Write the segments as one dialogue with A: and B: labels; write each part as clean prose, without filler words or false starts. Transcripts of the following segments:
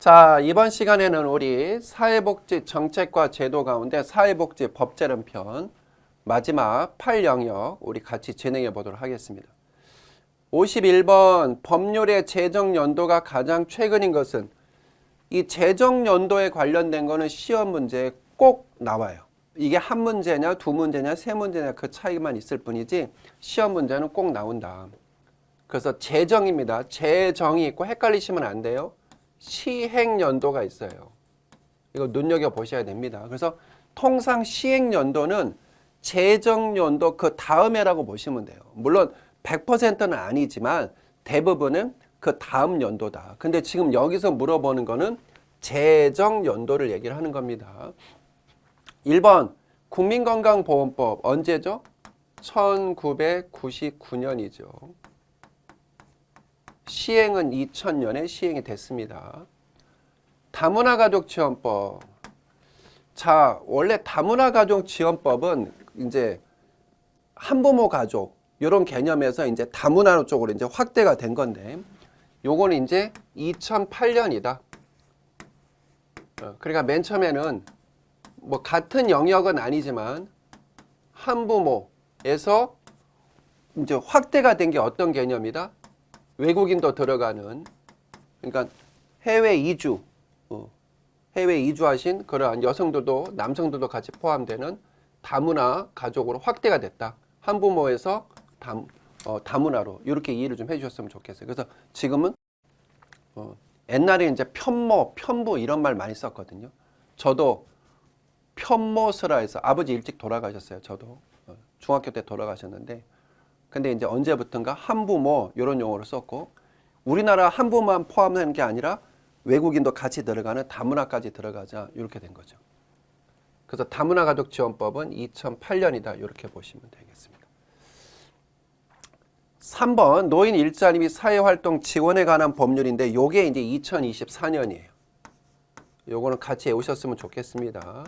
A: 자, 이번 시간에는 우리 사회복지 정책과 제도 가운데 사회복지 법제론 편 마지막 8영역 우리 같이 진행해 보도록 하겠습니다. 51번 법률의 제정 연도가 가장 최근인 것은 이 제정 연도에 관련된 거는 시험 문제에 꼭 나와요. 이게 한 문제냐, 두 문제냐, 세 문제냐 그 차이만 있을 뿐이지 시험 문제는 꼭 나온다. 그래서 제정입니다. 제정이 있고 헷갈리시면 안 돼요. 시행연도가 있어요. 이거 눈여겨보셔야 됩니다. 그래서 통상 시행연도는 제정연도 그 다음에라고 보시면 돼요. 물론 100%는 아니지만 대부분은 그 다음 연도다. 근데 지금 여기서 물어보는 거는 제정연도를 얘기를 하는 겁니다. 1번 국민건강보험법 언제죠? 1999년이죠. 시행은 2000년에 시행이 됐습니다. 다문화가족지원법. 자, 원래 다문화가족지원법은 이제 한부모 가족 이런 개념에서 이제 다문화 쪽으로 이제 확대가 된 건데, 요거는 이제 2008년이다. 그러니까 맨 처음에는 뭐 같은 영역은 아니지만 한부모에서 이제 확대가 된 게 어떤 개념이다? 외국인도 들어가는, 그러니까 해외 이주, 해외 이주하신 그러한 여성들도 남성들도 같이 포함되는 다문화 가족으로 확대가 됐다. 한부모에서 다문화로 이렇게 이해를 좀 해주셨으면 좋겠어요. 그래서 지금은 옛날에 이제 편모, 편부 이런 말 많이 썼거든요. 저도 편모스라 해서 아버지 일찍 돌아가셨어요. 저도 중학교 때 돌아가셨는데. 근데 이제 언제부턴가 한부모 이런 용어를 썼고, 우리나라 한부모만 포함하는 게 아니라 외국인도 같이 들어가는 다문화까지 들어가자 이렇게 된 거죠. 그래서 다문화가족지원법은 2008년이다 이렇게 보시면 되겠습니다. 3번 노인 일자리 및 사회활동 지원에 관한 법률인데 요게 이제 2024년이에요. 요거는 같이 외우셨으면 좋겠습니다.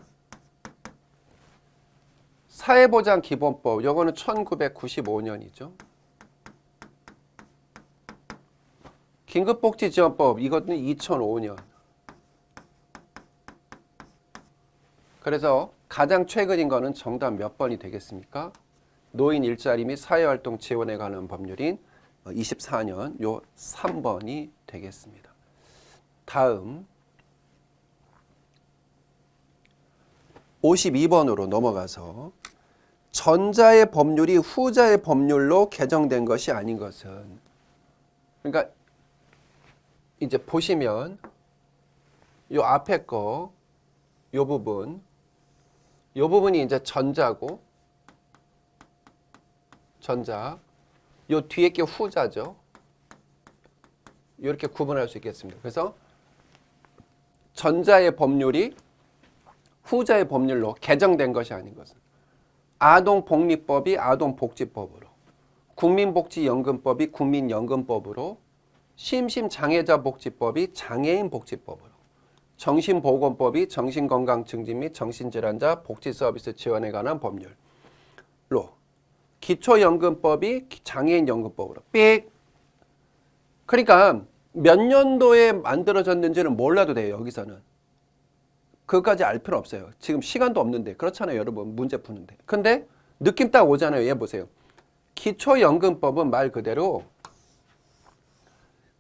A: 사회보장기본법, 요거는 1995년이죠. 긴급복지지원법, 이것은 2005년. 그래서 가장 최근인 거는 정답 몇 번이 되겠습니까? 노인 일자리 및 사회활동 지원에 관한 법률인 24년, 요 3번이 되겠습니다. 다음 52번으로 넘어가서 전자의 법률이 후자의 법률로 개정된 것이 아닌 것은, 그러니까 이제 보시면 요 앞에 거 요 부분이 이제 전자고, 전자, 요 뒤에 게 후자죠. 이렇게 구분할 수 있겠습니다. 그래서 전자의 법률이 후자의 법률로 개정된 것이 아닌 것은 아동복리법이 아동복지법으로, 국민복지연금법이 국민연금법으로, 심심장애자복지법이 장애인복지법으로, 정신보건법이 정신건강증진 및 정신질환자 복지서비스 지원에 관한 법률로, 기초연금법이 장애인연금법으로 삑. 그러니까 몇 년도에 만들어졌는지는 몰라도 돼요. 여기서는 그것까지 알 필요 없어요. 지금 시간도 없는데. 그렇잖아요, 여러분. 문제 푸는데. 근데 느낌 딱 오잖아요. 얘 보세요. 기초연금법은 말 그대로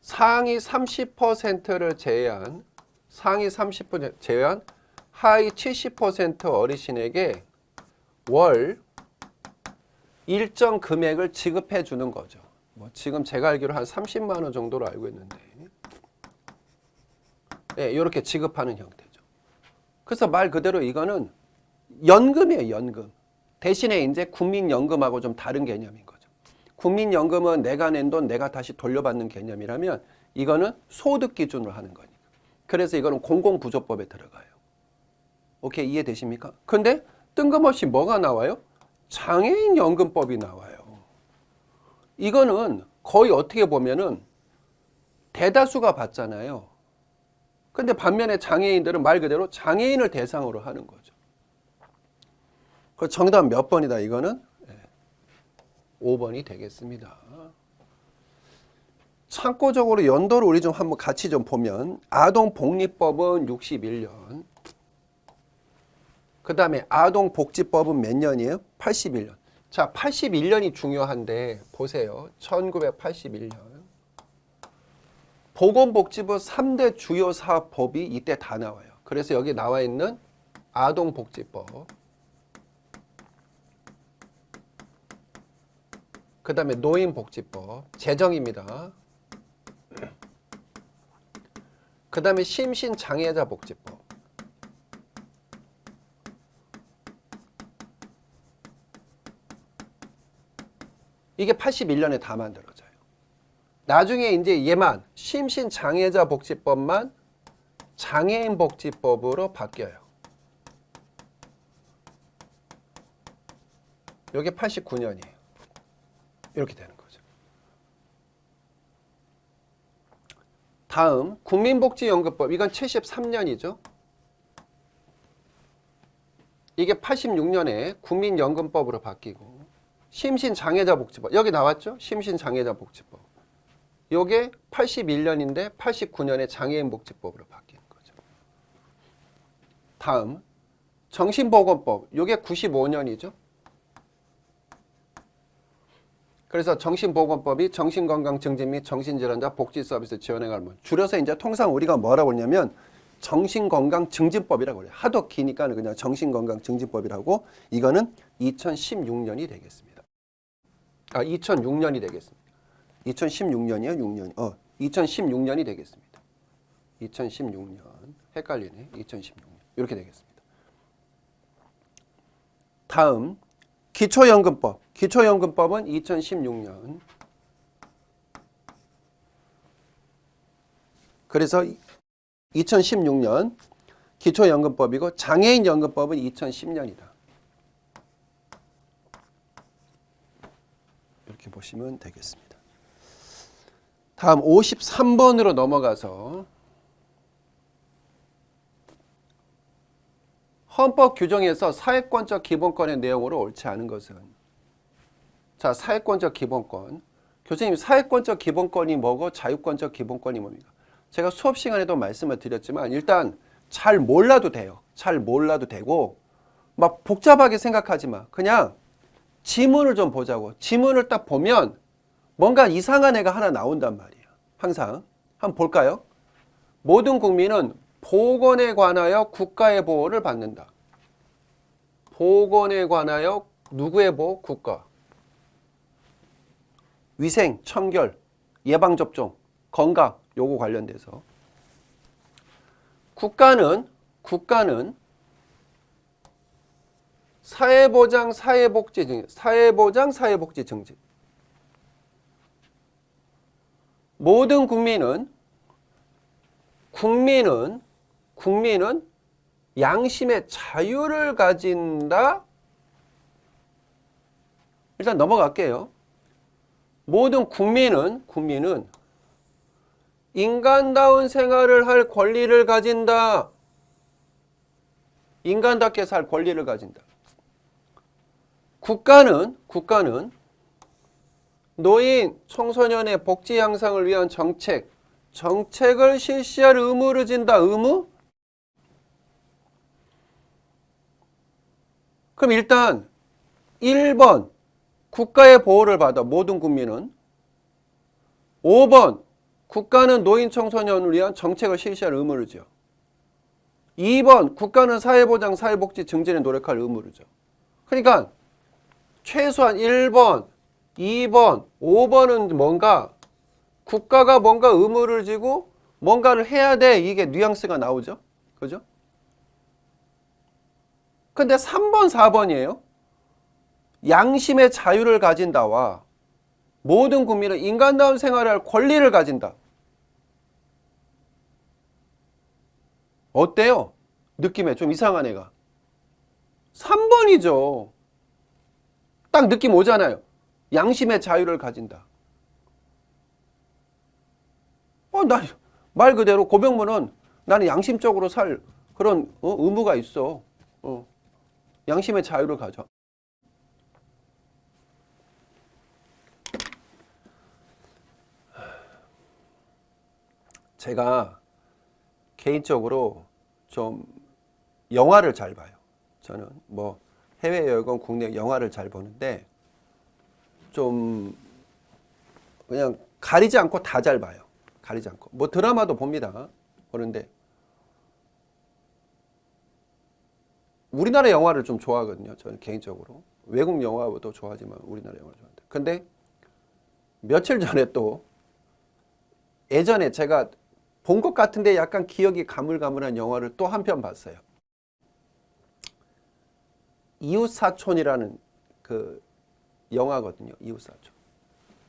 A: 상위 30%를 제외한, 상위 30% 제외한 하위 70% 어르신에게 월 일정 금액을 지급해 주는 거죠. 뭐 지금 제가 알기로 한 30만 원 정도로 알고 있는데, 네, 이렇게 지급하는 형태죠. 그래서 말 그대로 이거는 연금이에요, 연금. 대신에 이제 국민연금하고 좀 다른 개념인 거죠. 국민연금은 내가 낸 돈 내가 다시 돌려받는 개념이라면 이거는 소득 기준으로 하는 거니까. 그래서 이거는 공공부조법에 들어가요. 오케이, 이해되십니까? 근데 뜬금없이 뭐가 나와요? 장애인연금법이 나와요. 이거는 거의 어떻게 보면은 대다수가 받잖아요. 근데 반면에 장애인들은 말 그대로 장애인을 대상으로 하는 거죠. 그 정답 몇 번이다 이거는? 5번이 되겠습니다. 참고적으로 연도를 우리 좀 한번 같이 좀 보면 아동복리법은 61년. 그 다음에 아동복지법은 몇 년이에요? 81년. 자, 81년이 중요한데 보세요. 1981년. 보건복지부 3대 주요 사업법이 이때 다 나와요. 그래서 여기 나와 있는 아동복지법, 그 다음에 노인복지법, 제정입니다. 그 다음에 심신장애자 복지법, 이게 81년에 다 만들어져요. 나중에 이제 얘만 심신장애자 복지법만 장애인 복지법으로 바뀌어요. 이게 89년이에요. 이렇게 되는 거죠. 다음 국민복지연금법, 이건 73년이죠. 이게 86년에 국민연금법으로 바뀌고, 심신장애자 복지법 여기 나왔죠? 심신장애자 복지법. 이게 81년인데 89년에 장애인 복지법으로 바뀐 거죠. 다음 정신보건법, 이게 95년이죠. 그래서 정신보건법이 정신건강 증진 및 정신질환자 복지 서비스 지원에 관한, 줄여서 이제 통상 우리가 뭐라고 그러냐면 정신건강 증진법이라고 그래요. 하도 기니까 그냥 정신건강 증진법이라고. 이거는 2016년이 되겠습니다. 2006년이 되겠습니다. 2016년이요? 6년. 2016년이 되겠습니다. 2016년. 헷갈리네. 2016년. 이렇게 되겠습니다. 다음 기초연금법. 기초연금법은 2016년. 그래서 2016년 기초연금법이고, 장애인연금법은 2010년이다. 이렇게 보시면 되겠습니다. 다음 53번으로 넘어가서 헌법 규정에서 사회권적 기본권의 내용으로 옳지 않은 것은, 자, 사회권적 기본권. 교수님, 사회권적 기본권이 뭐고 자유권적 기본권이 뭡니까? 제가 수업 시간에도 말씀을 드렸지만 일단 잘 몰라도 돼요. 잘 몰라도 되고 막 복잡하게 생각하지 마. 그냥 지문을 좀 보자고. 지문을 딱 보면 뭔가 이상한 애가 하나 나온단 말이에요. 항상. 한번 볼까요? 모든 국민은 보건에 관하여 국가의 보호를 받는다. 보건에 관하여 누구의 보호? 국가. 위생, 청결, 예방접종, 건강, 요거 관련돼서 국가는 사회보장, 사회복지 증진. 모든 국민은 양심의 자유를 가진다. 일단 넘어갈게요. 모든 국민은 인간다운 생활을 할 권리를 가진다. 인간답게 살 권리를 가진다. 국가는 노인, 청소년의 복지 향상을 위한 정책을 실시할 의무를 진다. 의무? 그럼 일단 1번 국가의 보호를 받아 모든 국민은. 5번 국가는 노인 청소년을 위한 정책을 실시할 의무를 지어. 2번 국가는 사회보장 사회복지 증진에 노력할 의무를 져. 그러니까 최소한 1번, 2번, 5번은 뭔가 국가가 뭔가 의무를 지고 뭔가를 해야 돼. 이게 뉘앙스가 나오죠. 그죠? 근데 3번, 4번이에요. 양심의 자유를 가진다와 모든 국민은 인간다운 생활을 할 권리를 가진다. 어때요? 느낌에 좀 이상한 애가. 3번이죠. 딱 느낌 오잖아요. 양심의 자유를 가진다. 말 그대로 고병문은 나는 양심적으로 살 그런 의무가 있어. 양심의 자유를 가져. 제가 개인적으로 좀 영화를 잘 봐요. 저는 뭐 해외여건 국내 영화를 잘 보는데 좀 그냥 가리지 않고 다 잘 봐요. 가리지 않고. 뭐 드라마도 봅니다. 그런데 우리나라 영화를 좀 좋아하거든요. 저는 개인적으로. 외국 영화도 좋아하지만 우리나라 영화를 좋아합니다. 근데 며칠 전에 또 예전에 제가 본 것 같은데 약간 기억이 가물가물한 영화를 또 한 편 봤어요. 이웃사촌이라는 그 영화거든요. 이웃사촌.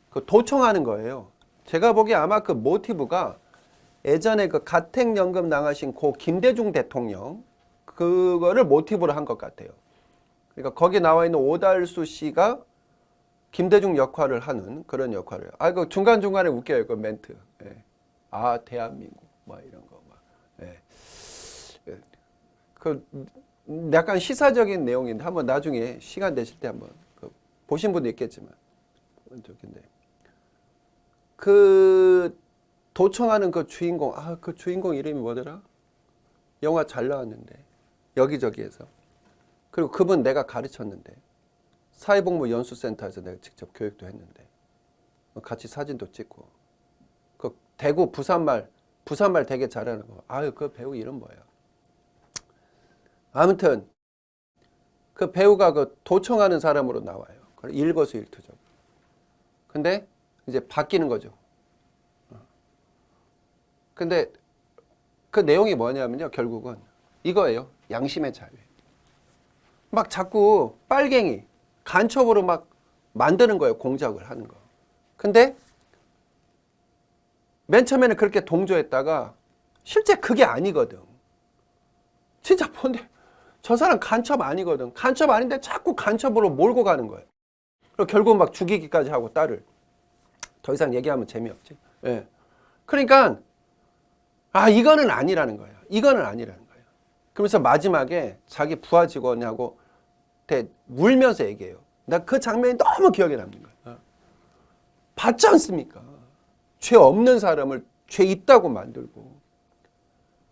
A: 그 도청하는 거예요. 제가 보기에 아마 그 모티브가 예전에 그 가택연금 나가신 고 김대중 대통령 그거를 모티브로 한 것 같아요. 그러니까 거기 나와 있는 오달수 씨가 김대중 역할을 하는 그런 역할을. 아, 그 중간중간에 웃겨요. 그 멘트. 예. 아, 대한민국. 뭐 이런 거. 막. 예. 그 약간 시사적인 내용인데 한번 나중에 시간 되실 때 한번 그 보신 분도 있겠지만 좋겠네. 그 도청하는 그 주인공, 아, 그 주인공 이름이 뭐더라? 영화 잘 나왔는데 여기저기에서. 그리고 그분 내가 가르쳤는데 사회복무 연수센터에서 내가 직접 교육도 했는데 같이 사진도 찍고 그 대구 부산말 되게 잘하는 거. 아유, 그 배우 이름 뭐야? 아무튼 그 배우가 그 도청하는 사람으로 나와요. 일거수일투족. 근데 이제 바뀌는 거죠. 근데 그 내용이 뭐냐면요. 결국은 이거예요. 양심의 자유. 막 자꾸 빨갱이, 간첩으로 막 만드는 거예요. 공작을 하는 거. 근데 맨 처음에는 그렇게 동조했다가 실제 그게 아니거든. 진짜 본데 저 사람 간첩 아니거든. 간첩 아닌데 자꾸 간첩으로 몰고 가는 거예요. 그리고 결국 막 죽이기까지 하고 딸을. 더 이상 얘기하면 재미없지. 예. 그러니까 아, 이거는 아니라는 거예요. 이거는 아니라는 거예요. 그러면서 마지막에 자기 부하 직원하고 울면서 얘기해요. 나 그 장면이 너무 기억에 남는 거예요. 받지 않습니까? 죄 없는 사람을 죄 있다고 만들고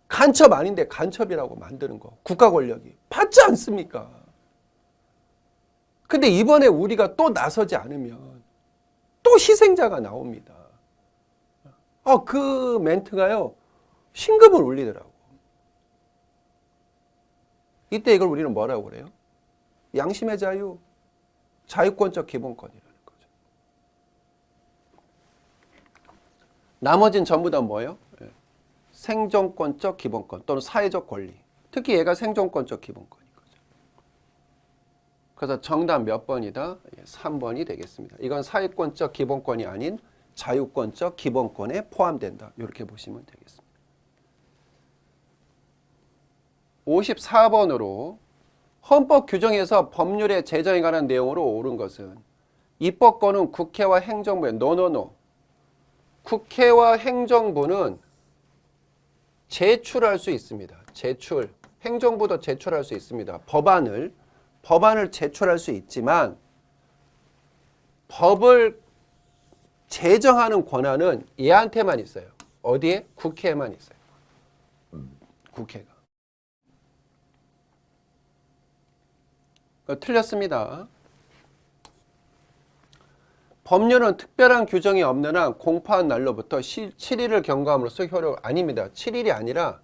A: 간첩 아닌데 간첩이라고 만드는 거. 국가 권력이. 받지 않습니까? 근데 이번에 우리가 또 나서지 않으면 또 희생자가 나옵니다. 그 멘트가요. 심금을 울리더라고. 이때 이걸 우리는 뭐라고 그래요? 양심의 자유, 자유권적 기본권이라는 거죠. 나머지는 전부 다 뭐예요? 생존권적 기본권 또는 사회적 권리. 특히 얘가 생존권적 기본권인 거죠. 그래서 정답 몇 번이다? 3번이 되겠습니다. 이건 사회권적 기본권이 아닌 자유권적 기본권에 포함된다. 이렇게 보시면 되겠습니다. 54번으로 헌법 규정에서 법률의 제정에 관한 내용으로 옳은 것은 입법권은 국회와 행정부에 노노노. 국회와 행정부는 제출할 수 있습니다. 제출. 행정부도 제출할 수 있습니다. 법안을 제출할 수 있지만 법을 제정하는 권한은 얘한테만 있어요. 어디에? 국회에만 있어요. 국회가. 틀렸습니다. 법률은 특별한 규정이 없는 한 공포한 날로부터 7일을 경과함으로써 효력 아닙니다. 7일이 아니라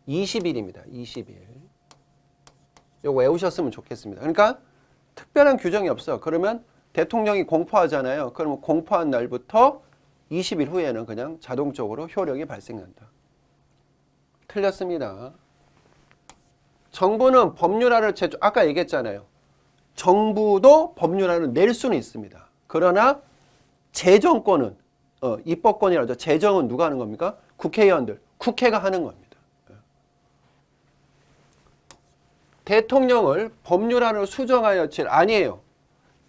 A: 20일입니다. 20일. 이거 외우셨으면 좋겠습니다. 그러니까 특별한 규정이 없어. 그러면 대통령이 공포하잖아요. 그러면 공포한 날부터 20일 후에는 그냥 자동적으로 효력이 발생한다. 틀렸습니다. 정부는 법률안을 아까 얘기했잖아요. 정부도 법률안을 낼 수는 있습니다. 그러나 제정권은 입법권이라죠. 제정은 누가 하는 겁니까? 국회의원들. 국회가 하는 겁니다. 대통령을 법률안을 수정하여 아니에요.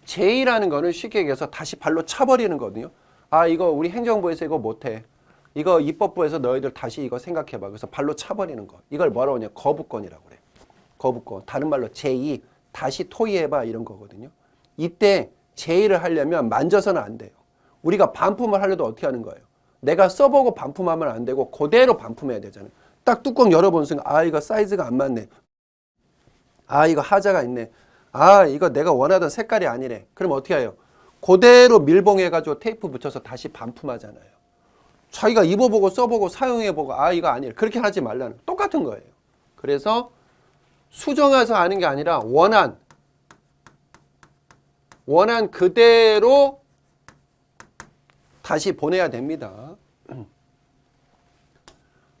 A: 제의라는 거는 쉽게 얘기해서 다시 발로 차버리는 거거든요. 아, 이거 우리 행정부에서 이거 못해. 이거 입법부에서 너희들 다시 이거 생각해봐. 그래서 발로 차버리는 거. 이걸 뭐라고 하냐? 거부권이라고 그래. 거부권. 다른 말로 제의, 다시 토의해봐 이런 거거든요. 이때 제의를 하려면 만져서는 안 돼요. 우리가 반품을 하려도 어떻게 하는 거예요? 내가 써보고 반품하면 안 되고 그대로 반품해야 되잖아요. 딱 뚜껑 열어본 순간 아 이거 사이즈가 안 맞네. 아 이거 하자가 있네. 아 이거 내가 원하던 색깔이 아니네. 그럼 어떻게 해요? 그대로 밀봉해가지고 테이프 붙여서 다시 반품하잖아요. 자기가 입어보고 써보고 사용해보고 아 이거 아니래. 그렇게 하지 말라는 똑같은 거예요. 그래서 수정해서 하는 게 아니라 원한 그대로 다시 보내야 됩니다.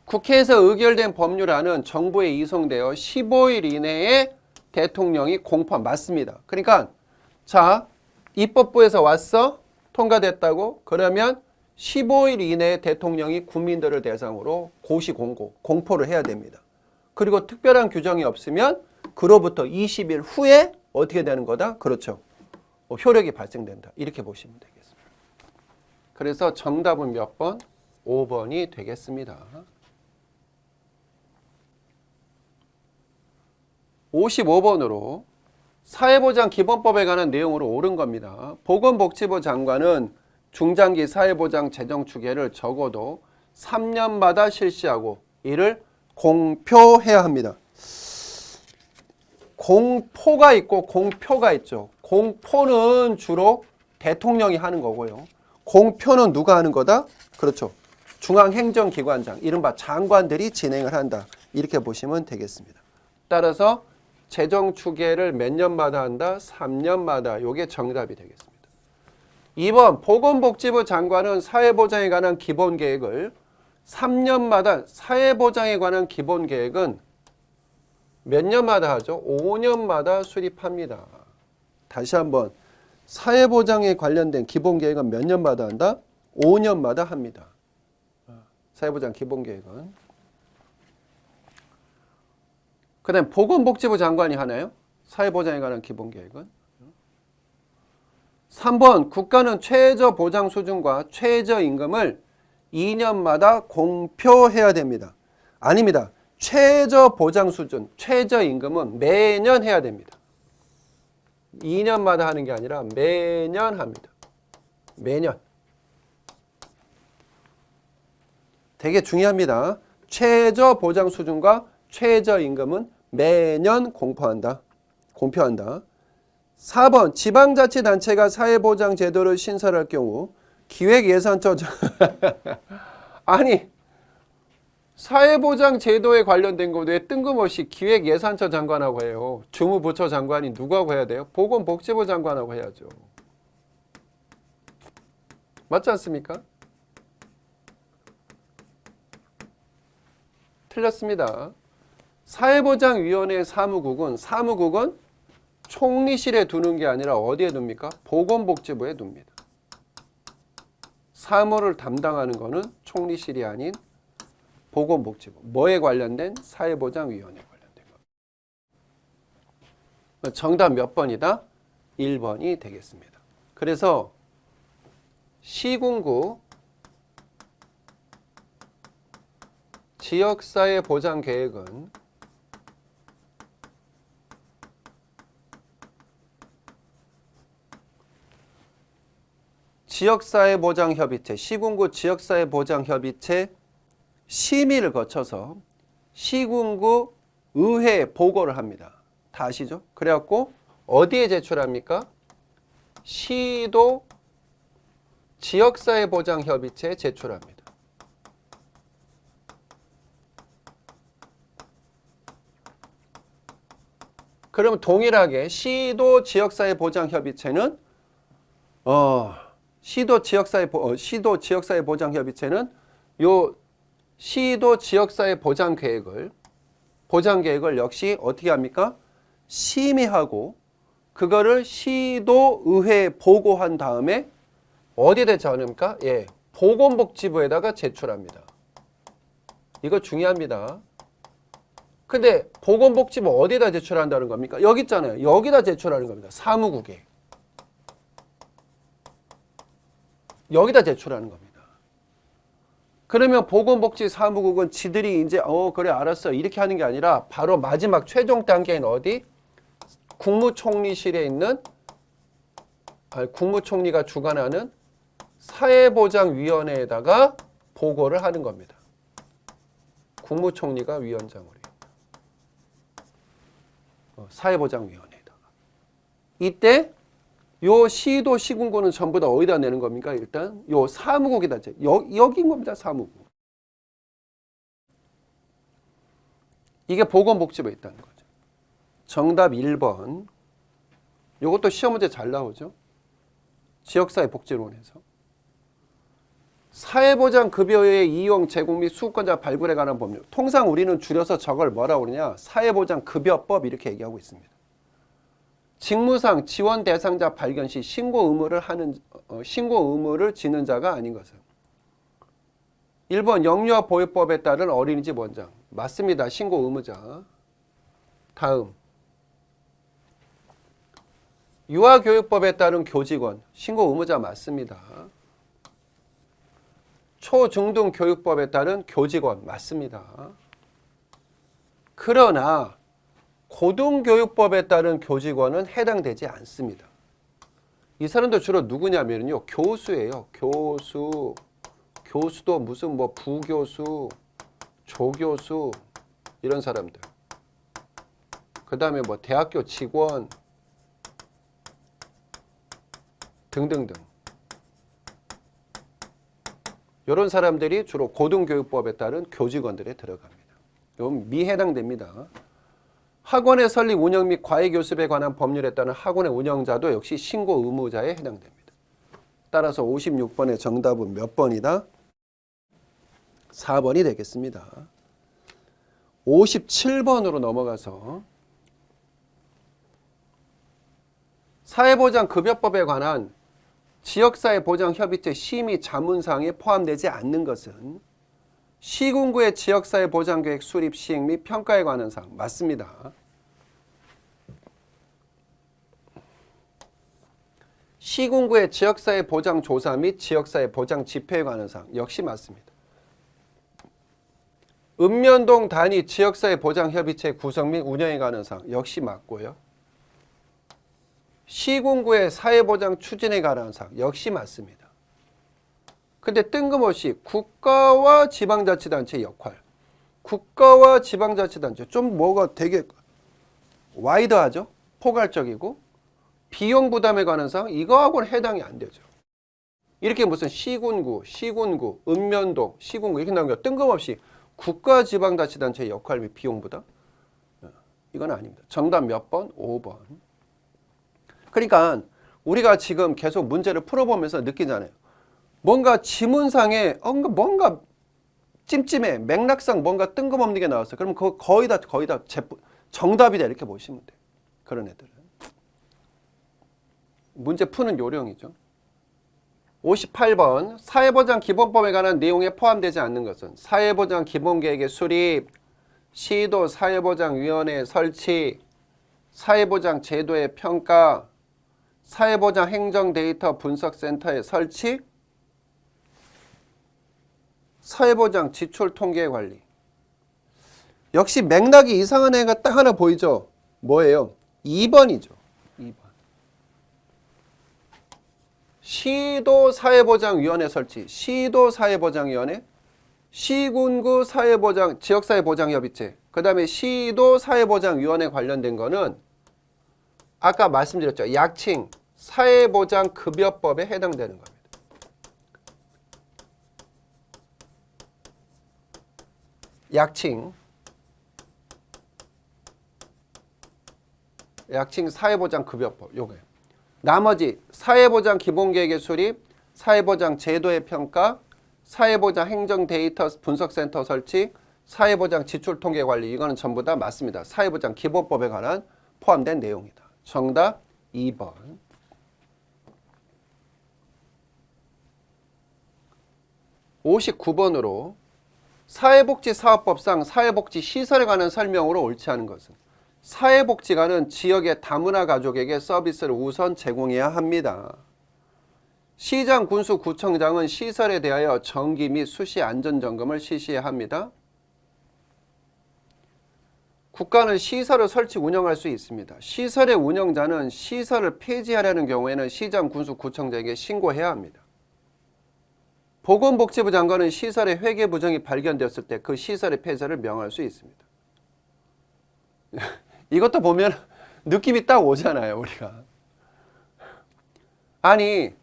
A: 국회에서 의결된 법률안은 정부에 이송되어 15일 이내에 대통령이 공포 맞습니다. 그러니까 자 입법부에서 왔어 통과됐다고 그러면 15일 이내에 대통령이 국민들을 대상으로 고시 공포를 해야 됩니다. 그리고 특별한 규정이 없으면 그로부터 20일 후에 어떻게 되는 거다? 그렇죠. 효력이 발생된다. 이렇게 보시면 되겠습니다. 그래서 정답은 몇 번? 5번이 되겠습니다. 55번으로 사회보장 기본법에 관한 내용으로 옳은 겁니다. 보건복지부 장관은 중장기 사회보장 재정 추계를 적어도 3년마다 실시하고 이를 공표해야 합니다. 공포가 있고 공표가 있죠. 공포는 주로 대통령이 하는 거고요. 공표는 누가 하는 거다? 그렇죠. 중앙행정기관장, 이른바 장관들이 진행을 한다. 이렇게 보시면 되겠습니다. 따라서 재정추계를 몇 년마다 한다? 3년마다. 이게 정답이 되겠습니다. 2번 보건복지부 장관은 사회보장에 관한 기본계획을 3년마다 사회보장에 관한 기본계획은 몇 년마다 하죠? 5년마다 수립합니다. 다시 한번 사회보장에 관련된 기본계획은 몇 년마다 한다? 5년마다 합니다. 사회보장 기본계획은. 그 다음에 보건복지부 장관이 하나요? 사회보장에 관한 기본계획은. 3번 국가는 최저보장 수준과 최저임금을 2년마다 공표해야 됩니다. 아닙니다. 최저보장 수준, 최저임금은 매년 해야 됩니다. 2년마다 하는 게 아니라 매년 합니다. 매년. 되게 중요합니다. 최저보장 수준과 최저임금은 매년 공표한다. 4번 지방자치단체가 사회보장 제도를 신설할 경우 기획예산처 아니 사회보장 제도에 관련된 거 왜 뜬금없이 기획예산처 장관하고 해요. 주무부처 장관이 누구하고 해야 돼요? 보건복지부 장관하고 해야죠. 맞지 않습니까? 틀렸습니다. 사회보장위원회 사무국은 총리실에 두는 게 아니라 어디에 둡니까? 보건복지부에 둡니다. 사무를 담당하는 거는 총리실이 아닌 보건복지부. 뭐에 관련된? 사회보장위원회에 관련된 거. 정답 몇 번이다? 1번이 되겠습니다. 그래서 시군구 지역사회보장계획은 지역사회보장협의체, 시군구 지역사회보장협의체 심의를 거쳐서 시군구 의회에 보고를 합니다. 다 아시죠? 그래갖고 어디에 제출합니까? 시도 지역사회보장협의체에 제출합니다. 그러면 동일하게 시도 지역사회보장협의체는 시도 지역사회보장협의체는 요 시도 지역사회 보장계획을 역시 어떻게 합니까? 심의하고 그거를 시도의회에 보고한 다음에 어디에 제출합니까? 예, 보건복지부에다가 제출합니다. 이거 중요합니다. 근데 보건복지부 어디에다 제출한다는 겁니까? 여기 있잖아요. 여기다 제출하는 겁니다. 사무국에. 여기다 제출하는 겁니다. 그러면 보건복지사무국은 지들이 이제 그래 알았어 이렇게 하는 게 아니라 바로 마지막 최종 단계인 어디? 국무총리실에 있는 국무총리가 주관하는 사회보장위원회에다가 보고를 하는 겁니다. 국무총리가 위원장으로 사회보장위원회에다가. 이때 요 시도 시군구는 전부 다 어디다 내는 겁니까? 일단 요 사무국에다 여기인 겁니다. 사무국. 이게 보건복지부에 있다는 거죠. 정답 1번. 요것도 시험 문제 잘 나오죠. 지역사회복지론에서. 사회보장급여의 이용, 제공 및 수급권자 발굴에 관한 법률. 통상 우리는 줄여서 저걸 뭐라고 그러냐. 사회보장급여법 이렇게 얘기하고 있습니다. 직무상 지원 대상자 발견 시 신고 의무를 지는 자가 아닌 것은. 1번 영유아보호법에 따른 어린이집 원장. 맞습니다. 신고 의무자. 다음. 유아교육법에 따른 교직원. 신고 의무자 맞습니다. 초중등교육법에 따른 교직원 맞습니다. 그러나 고등교육법에 따른 교직원은 해당되지 않습니다. 이 사람들 주로 누구냐면요. 교수예요. 교수. 교수도 무슨 뭐 부교수, 조교수 이런 사람들. 그 다음에 뭐 대학교 직원 등등등. 이런 사람들이 주로 고등교육법에 따른 교직원들에 들어갑니다. 이건 미해당됩니다. 학원의 설립, 운영 및 과외교습에 관한 법률에 따른 학원의 운영자도 역시 신고 의무자에 해당됩니다. 따라서 56번의 정답은 몇 번이다? 4번이 되겠습니다. 57번으로 넘어가서 사회보장급여법에 관한 지역사회보장협의체 심의 자문사항에 포함되지 않는 것은 시군구의 지역사회보장계획 수립 시행 및 평가에 관한 사항 맞습니다. 시군구의 지역사회보장조사 및 지역사회보장지표에 관한 사항 역시 맞습니다. 읍면동 단위 지역사회보장협의체 구성 및 운영에 관한 사항 역시 맞고요. 시군구의 사회보장 추진에 관한 사항 역시 맞습니다. 근데 뜬금없이 국가와 지방자치단체의 역할, 국가와 지방자치단체 좀 뭐가 되게 와이드하죠? 포괄적이고 비용 부담에 관한 사항 이거하고는 해당이 안 되죠. 이렇게 무슨 시군구, 읍면동, 시군구 이렇게 나온 게 뜬금없이 국가 지방자치단체의 역할 및 비용 부담 이건 아닙니다. 정답 몇 번? 5번. 그러니까 우리가 지금 계속 문제를 풀어보면서 느끼잖아요. 뭔가 지문상에 뭔가 찜찜해. 맥락상 뭔가 뜬금없는 게 나왔어요. 그럼 그거 거의 다 정답이다 이렇게 보시면 돼요. 그런 애들은. 문제 푸는 요령이죠. 58번 사회보장기본법에 관한 내용에 포함되지 않는 것은 사회보장기본계획의 수립, 시도 사회보장위원회 설치, 사회보장 제도의 평가, 사회보장 행정 데이터 분석센터의 설치, 사회보장 지출 통계 관리. 역시 맥락이 이상한 애가 딱 하나 보이죠? 뭐예요? 2번이죠. 2번. 시도 사회보장위원회 설치, 시도 사회보장위원회, 시군구 사회보장, 지역사회보장협의체, 그 다음에 시도 사회보장위원회 관련된 거는 아까 말씀드렸죠. 약칭 사회보장급여법에 해당되는 겁니다. 약칭 사회보장급여법 요거예요. 나머지 사회보장 기본계획의 수립, 사회보장 제도의 평가, 사회보장 행정 데이터 분석센터 설치, 사회보장 지출 통계 관리 이거는 전부 다 맞습니다. 사회보장 기본법에 관한 포함된 내용이다. 정답 2번. 59번으로 사회복지사업법상 사회복지시설에 관한 설명으로 옳지 않은 것은 사회복지관은 지역의 다문화 가족에게 서비스를 우선 제공해야 합니다. 시장, 군수, 구청장은 시설에 대하여 정기 및 수시 안전점검을 실시해야 합니다. 국가는 시설을 설치 운영할 수 있습니다. 시설의 운영자는 시설을 폐지하려는 경우에는 시장, 군수, 구청장에게 신고해야 합니다. 보건복지부 장관은 시설의 회계 부정이 발견되었을 때 그 시설의 폐쇄를 명할 수 있습니다. 이것도 보면 느낌이 딱 오잖아요, 우리가. 아니,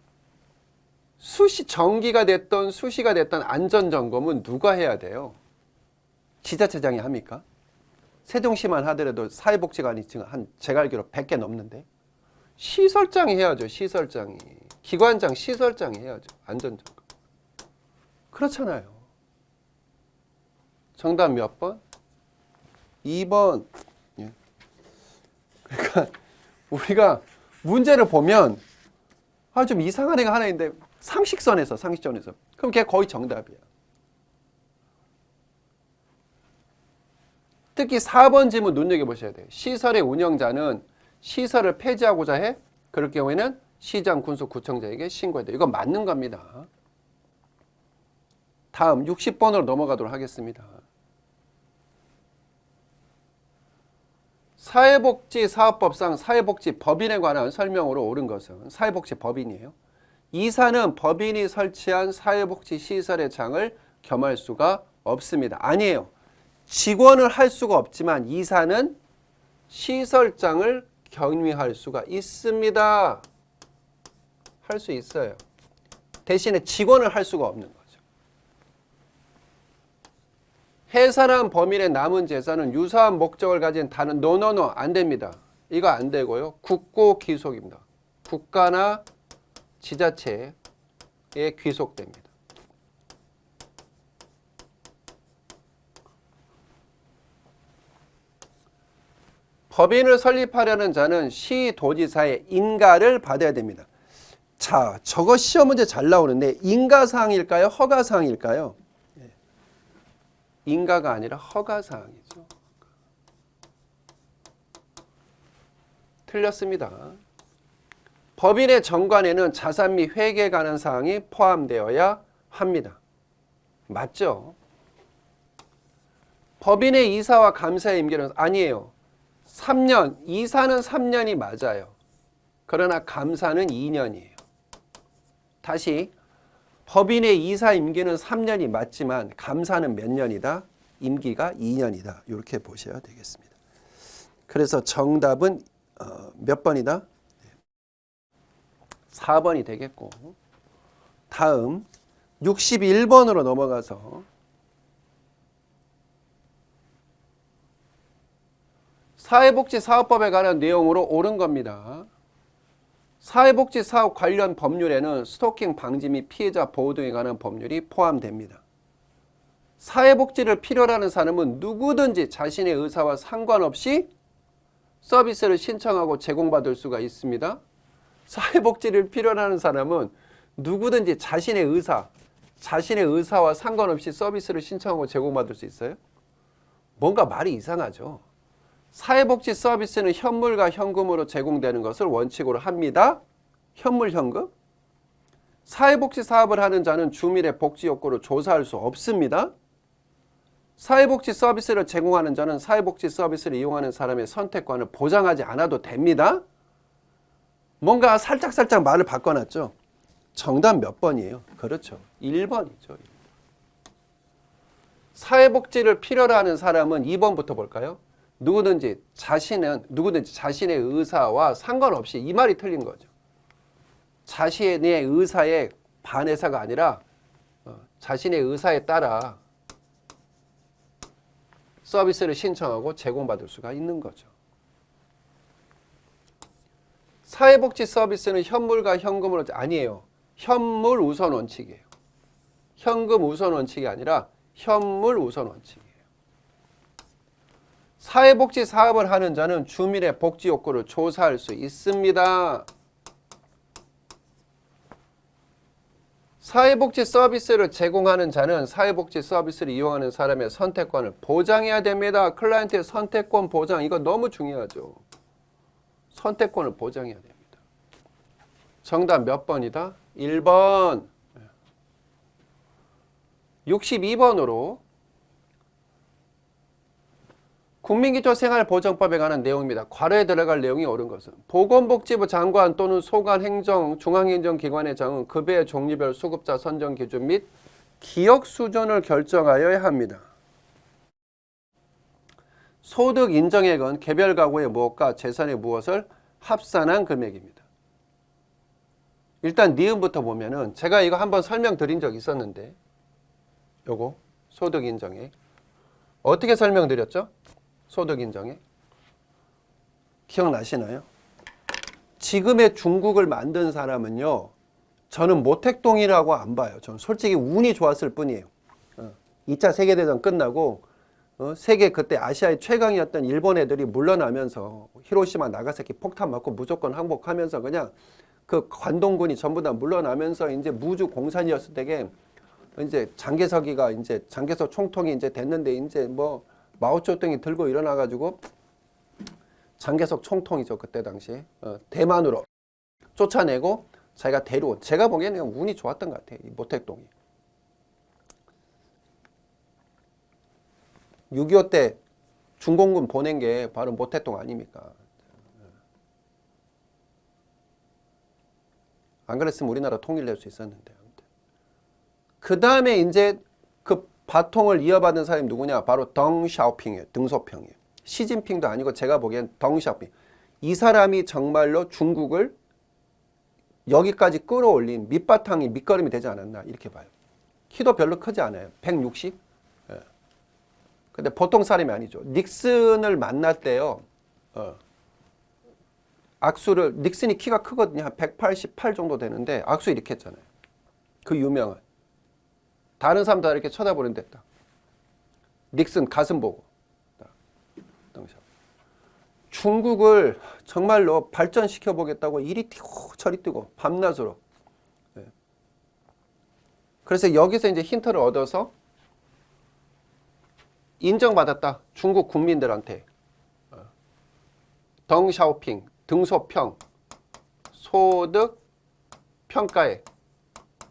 A: 전기가 됐던 수시가 됐던 안전점검은 누가 해야 돼요? 지자체장이 합니까? 세종시만 하더라도 사회복지관이 지금 제가 알기로 100개 넘는데. 시설장이 해야죠, 시설장이. 기관장, 시설장이 해야죠, 안전점검. 그렇잖아요. 정답 몇 번? 2번. 예. 그러니까 우리가 문제를 보면 좀 이상한 애가 하나 있는데 상식선에서 그럼 걔 거의 정답이야. 특히 4번 질문 눈여겨보셔야 돼요. 시설의 운영자는 시설을 폐지하고자 해? 그럴 경우에는 시장, 군수, 구청장에게 신고해야 돼요. 이건 맞는 겁니다. 다음 60번으로 넘어가도록 하겠습니다. 사회복지사업법상 사회복지법인에 관한 설명으로 옳은 것은 사회복지법인이에요. 이사는 법인이 설치한 사회복지시설의 장을 겸할 수가 없습니다. 아니에요. 직원을 할 수가 없지만 이사는 시설장을 겸임할 수가 있습니다. 할 수 있어요. 대신에 직원을 할 수가 없는 거죠. 해산한 범인의 남은 재산은 유사한 목적을 가진 다른 노노노 안 됩니다. 이거 안 되고요. 국고 귀속입니다. 국가나 지자체에 귀속됩니다. 법인을 설립하려는 자는 시도지사의 인가를 받아야 됩니다. 자, 저거 시험 문제 잘 나오는데 인가사항일까요? 허가사항일까요? 인가가 아니라 허가사항이죠. 틀렸습니다. 법인의 정관에는 자산 및 회계에 관한 사항이 포함되어야 합니다. 맞죠? 법인의 이사와 감사의 임기는 아니에요. 3년, 이사는 3년이 맞아요. 그러나 감사는 2년이에요. 다시 법인의 이사 임기는 3년이 맞지만 감사는 몇 년이다? 임기가 2년이다. 이렇게 보셔야 되겠습니다. 그래서 정답은 몇 번이다? 4번이 되겠고, 다음 61번으로 넘어가서 사회복지사업법에 관한 내용으로 옳은 겁니다. 사회복지사업 관련 법률에는 스토킹 방지 및 피해자 보호 등에 관한 법률이 포함됩니다. 사회복지를 필요로 하는 사람은 누구든지 자신의 의사와 상관없이 서비스를 신청하고 제공받을 수가 있습니다. 사회복지를 필요로 하는 사람은 누구든지 자신의 의사와 상관없이 서비스를 신청하고 제공받을 수 있어요? 뭔가 말이 이상하죠. 사회복지 서비스는 현물과 현금으로 제공되는 것을 원칙으로 합니다. 현물, 현금. 사회복지 사업을 하는 자는 주민의 복지 욕구를 조사할 수 없습니다. 사회복지 서비스를 제공하는 자는 사회복지 서비스를 이용하는 사람의 선택권을 보장하지 않아도 됩니다. 뭔가 살짝 말을 바꿔놨죠. 정답 몇 번이에요? 그렇죠. 1번이죠. 사회복지를 필요로 하는 사람은 2번부터 볼까요? 누구든지 자신의 의사와 상관없이, 이 말이 틀린 거죠. 자신의 의사에 반해서가 아니라 자신의 의사에 따라 서비스를 신청하고 제공받을 수가 있는 거죠. 사회복지 서비스는 현물과 현금으로 아니에요. 현물 우선 원칙이에요. 현금 우선 원칙이 아니라 현물 우선 원칙이에요. 사회복지 사업을 하는 자는 주민의 복지 욕구를 조사할 수 있습니다. 사회복지 서비스를 제공하는 자는 사회복지 서비스를 이용하는 사람의 선택권을 보장해야 됩니다. 클라이언트의 선택권 보장, 이거 너무 중요하죠. 선택권을 보장해야 됩니다. 정답 몇 번이다? 1번. 62번으로 국민기초생활보장법에 관한 내용입니다. 괄호에 들어갈 내용이 옳은 것은 보건복지부 장관 또는 소관 행정 중앙행정기관의 장은 급여의 종류별 수급자 선정 기준 및 기억 수준을 결정하여야 합니다. 소득 인정액은 개별 가구의 무엇과 재산의 무엇을 합산한 금액입니다. 일단 니은부터 보면은 제가 이거 한번 설명드린 적 있었는데 요거 소득 인정액 어떻게 설명드렸죠? 소득 인정액 기억나시나요? 지금의 중국을 만든 사람은요 저는 모택동이라고 안 봐요. 저는 솔직히 운이 좋았을 뿐이에요. 2차 세계대전 끝나고 세계 그때 아시아의 최강이었던 일본 애들이 물러나면서 히로시마 나가사키 폭탄 맞고 무조건 항복하면서 그냥 그 관동군이 전부 다 물러나면서 이제 무주 공산이었을 때게 이제 장개석이가 이제 장개석 총통이 이제 됐는데 이제 뭐 마오쩌둥이 들고 일어나 가지고 장개석 총통이죠 그때 당시에 대만으로 쫓아내고 자기가 데려온 제가 보기에는 운이 좋았던 것 같아요 이 모택동이 6.25 때 중공군 보낸 게 바로 모택동 아닙니까? 안 그랬으면 우리나라 통일될 수 있었는데. 그 다음에 이제 그 바통을 이어받은 사람이 누구냐? 바로 덩샤오핑이에요. 등소평이에요. 시진핑도 아니고 제가 보기엔 덩샤오핑. 이 사람이 정말로 중국을 여기까지 끌어올린 밑바탕이 밑거름이 되지 않았나 이렇게 봐요. 키도 별로 크지 않아요. 160? 예. 근데 보통 사람이 아니죠. 닉슨을 만났대요. 악수를 닉슨이 키가 크거든요. 한 188 정도 되는데 악수 이렇게 했잖아요. 그 유명한. 다른 사람 다 이렇게 쳐다보는데 딱. 닉슨 가슴 보고. 중국을 정말로 발전시켜 보겠다고 이리 뛰고 저리 뛰고 밤낮으로. 그래서 여기서 이제 힌트를 얻어서 인정받았다. 중국 국민들한테. 덩샤오핑, 등소평, 소득, 평가액.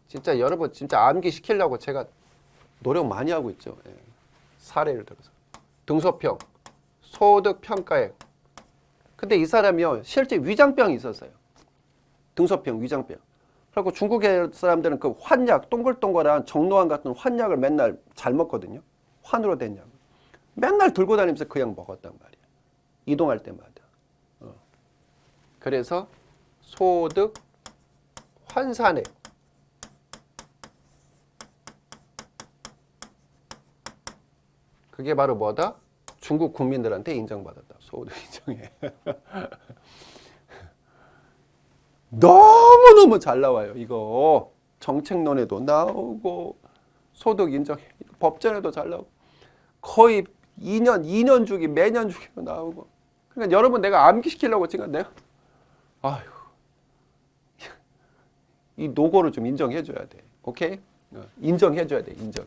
A: 진짜 여러분 진짜 암기시키려고 제가 노력 많이 하고 있죠. 사례를 들어서. 등소평, 소득, 평가액. 근데 이 사람이요. 실제 위장병이 있었어요. 등소평, 위장병. 그리고 중국의 사람들은 그 환약, 동글동글한 정로환 같은 환약을 맨날 잘 먹거든요. 환으로 된 약. 맨날 들고 다니면서 그 약 먹었단 말이에요. 이동할 때마다. 그래서 소득, 환산액. 그게 바로 뭐다? 중국 국민들한테 인정받았다. 소득 인정에. 너무너무 잘 나와요. 이거 정책론에도 나오고 소득 인정 법전에도 잘 나오고 거의 2년 주기 매년 주기로 나오고 그러니까 여러분 내가 암기시키려고 지금 내가 아휴 이 노고를 좀 인정해줘야 돼. 오케이? 인정해줘야 돼. 인정.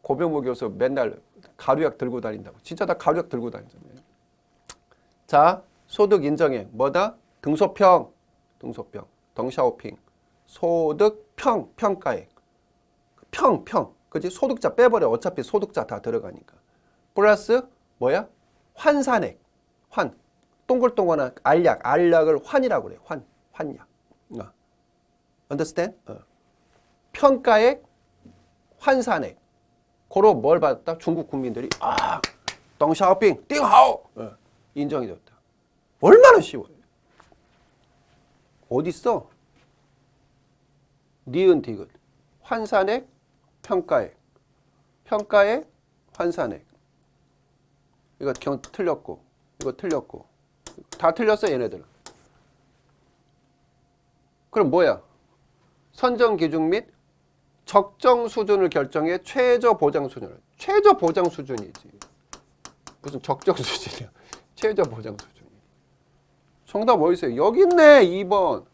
A: 고병모 교수 맨날 가루약 들고 다닌다고. 진짜 다 가루약 들고 다니잖아요. 자, 소득 인정액 뭐다? 등소평, 등소평, 덩샤오핑, 소득 평, 평가액. 평, 그지? 소득자 빼버려. 어차피 소득자 다 들어가니까. 플러스 뭐야? 환산액, 환. 동글동글한 알약을 환이라고 그래. 환약. understand? 평가액, 환산액. 고로 뭘 받았다? 중국 국민들이 덩샤오핑, 띵하오! 인정이 됐다. 얼마나 쉬워요. 어딨어? 니은, 디귿. 환산액, 평가액. 평가액, 환산액. 이거 틀렸고, 이거 틀렸고. 다 틀렸어, 얘네들은. 그럼 뭐야? 선정 기준 및 적정 수준을 결정해 최저 보장 수준을. 최저 보장 수준이지. 무슨 적정 수준이야. 최저 보장 수준. 정답 어디 있어요? 여기 있네. 2번.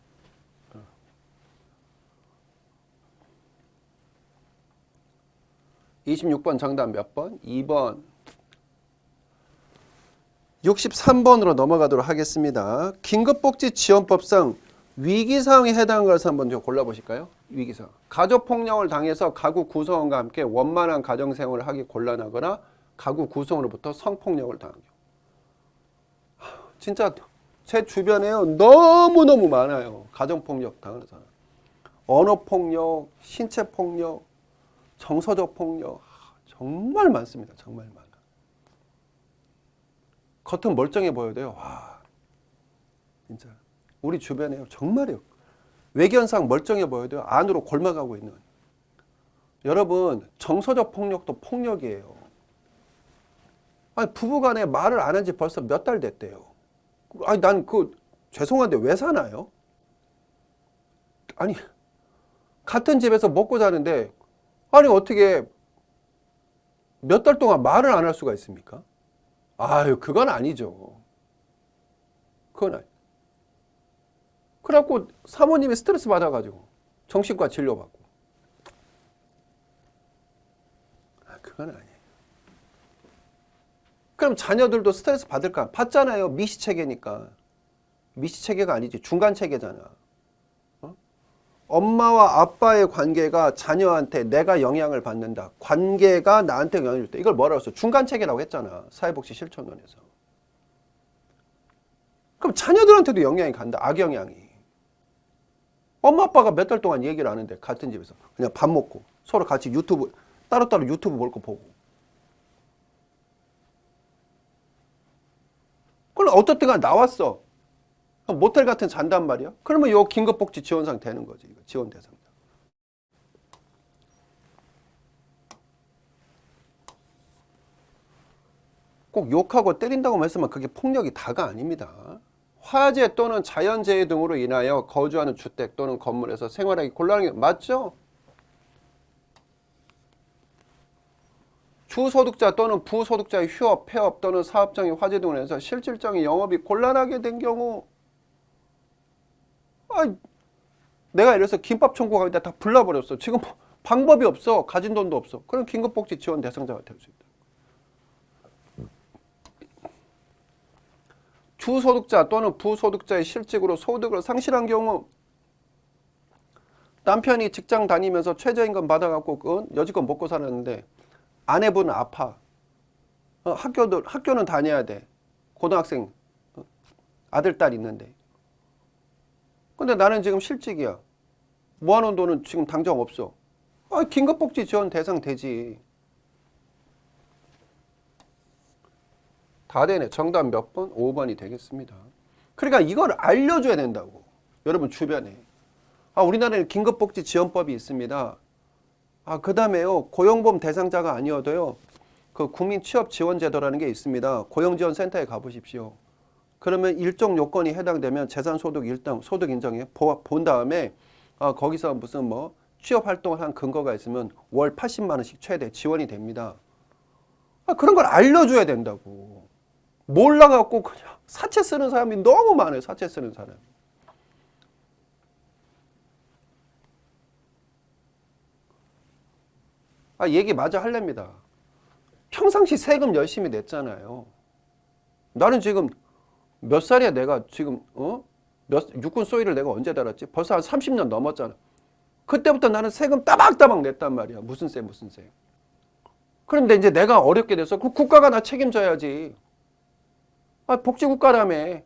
A: 26번 정답 몇 번? 2번. 63번으로 넘어가도록 하겠습니다. 긴급복지지원법상 위기상황에 해당한 것을 한번 좀 골라보실까요? 위기상황. 가족폭력을 당해서 가구 구성원과 함께 원만한 가정생활을 하기 곤란하거나 가구 구성으로부터 성폭력을 당한 경우. 진짜 제 주변에요. 너무너무 많아요. 가정폭력 당하는 사람. 언어폭력, 신체폭력, 정서적 폭력. 정말 많습니다. 정말 많아. 겉은 멀쩡해 보여야 돼요. 와, 진짜. 우리 주변에요. 정말이요. 외견상 멀쩡해 보여야 돼요. 안으로 골마가고 있는. 여러분, 정서적 폭력도 폭력이에요. 아니, 부부간에 말을 안 한 지 벌써 몇 달 됐대요. 아니, 난 죄송한데 왜 사나요? 아니, 같은 집에서 먹고 자는데, 아니, 어떻게 몇 달 동안 말을 안 할 수가 있습니까? 아유, 그건 아니죠. 그건 아니. 그래갖고 사모님이 스트레스 받아가지고 정신과 진료받고. 그건 아니에요. 그럼 자녀들도 스트레스 받을까? 받잖아요. 미시체계니까. 미시체계가 아니지. 중간체계잖아. 엄마와 아빠의 관계가 자녀한테 내가 영향을 받는다. 관계가 나한테 영향을 줄 때. 이걸 뭐라고 했어? 중간체계라고 했잖아. 사회복지 실천론에서. 그럼 자녀들한테도 영향이 간다. 악영향이. 엄마 아빠가 몇 달 동안 얘기를 안 하는데 같은 집에서 그냥 밥 먹고 서로 같이 유튜브 따로따로 유튜브 볼 거 보고. 그럼 어떤 때가 나왔어. 모텔 같은 잔단 말이야. 그러면 요 긴급복지 지원상 되는 거지. 이거 지원 대상자. 꼭 욕하고 때린다고 했으면 그게 폭력이 다가 아닙니다. 화재 또는 자연재해 등으로 인하여 거주하는 주택 또는 건물에서 생활하기 곤란한 게 맞죠? 주소득자 또는 부소득자의 휴업, 폐업 또는 사업장의 화재 등으로 인해서 실질적인 영업이 곤란하게 된 경우, 내가 이래서 김밥 천국 가는데 다 불나버렸어. 지금 방법이 없어. 가진 돈도 없어. 그럼 긴급복지 지원 대상자가 될 수 있다. 주소득자 또는 부소득자의 실직으로 소득을 상실한 경우, 남편이 직장 다니면서 최저임금 받아갖고 여지껏 먹고 살았는데 아내분은 아파. 학교는 다녀야 돼. 고등학생 아들, 딸 있는데. 근데 나는 지금 실직이야. 모아놓은 돈은 지금 당장 없어. 긴급복지 지원 대상 되지. 다 되네. 정답 몇 번? 5번이 되겠습니다. 그러니까 이걸 알려줘야 된다고. 여러분 주변에. 우리나라에는 긴급복지 지원법이 있습니다. 그 다음에요. 고용보험 대상자가 아니어도요. 그 국민취업지원제도라는 게 있습니다. 고용지원센터에 가보십시오. 그러면 일정 요건이 해당되면 재산소득 일당 소득 인정에 본 다음에 거기서 무슨 취업 활동을 한 근거가 있으면 월 80만 원씩 최대 지원이 됩니다. 그런 걸 알려줘야 된다고. 몰라갖고 그냥 사채 쓰는 사람이 너무 많아요. 사채 쓰는 사람. 얘기 마저 할랍니다. 평상시 세금 열심히 냈잖아요. 나는 지금 몇 살이야 내가 지금 육군 소위를 내가 언제 달았지? 벌써 한 30년 넘었잖아. 그때부터 나는 세금 따박따박 냈단 말이야. 무슨 세. 그런데 이제 내가 어렵게 돼서 그럼 국가가 나 책임져야지. 복지국가라며.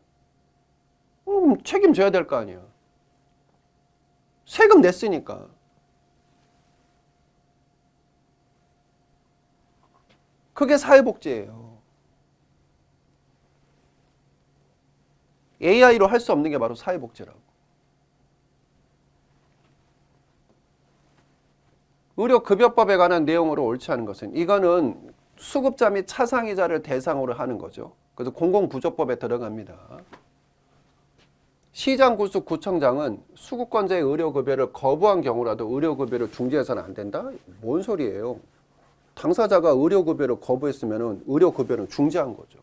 A: 책임져야 될 거 아니야. 세금 냈으니까. 그게 사회복지예요. AI로 할 수 없는 게 바로 사회복지라고. 의료급여법에 관한 내용으로 옳지 않은 것은 이거는 수급자 및 차상위자를 대상으로 하는 거죠. 그래서 공공부조법에 들어갑니다. 시장, 구수, 구청장은 수급권자의 의료급여를 거부한 경우라도 의료급여를 중지해서는 안 된다? 뭔 소리예요? 당사자가 의료급여를 거부했으면 의료급여는 중지한 거죠.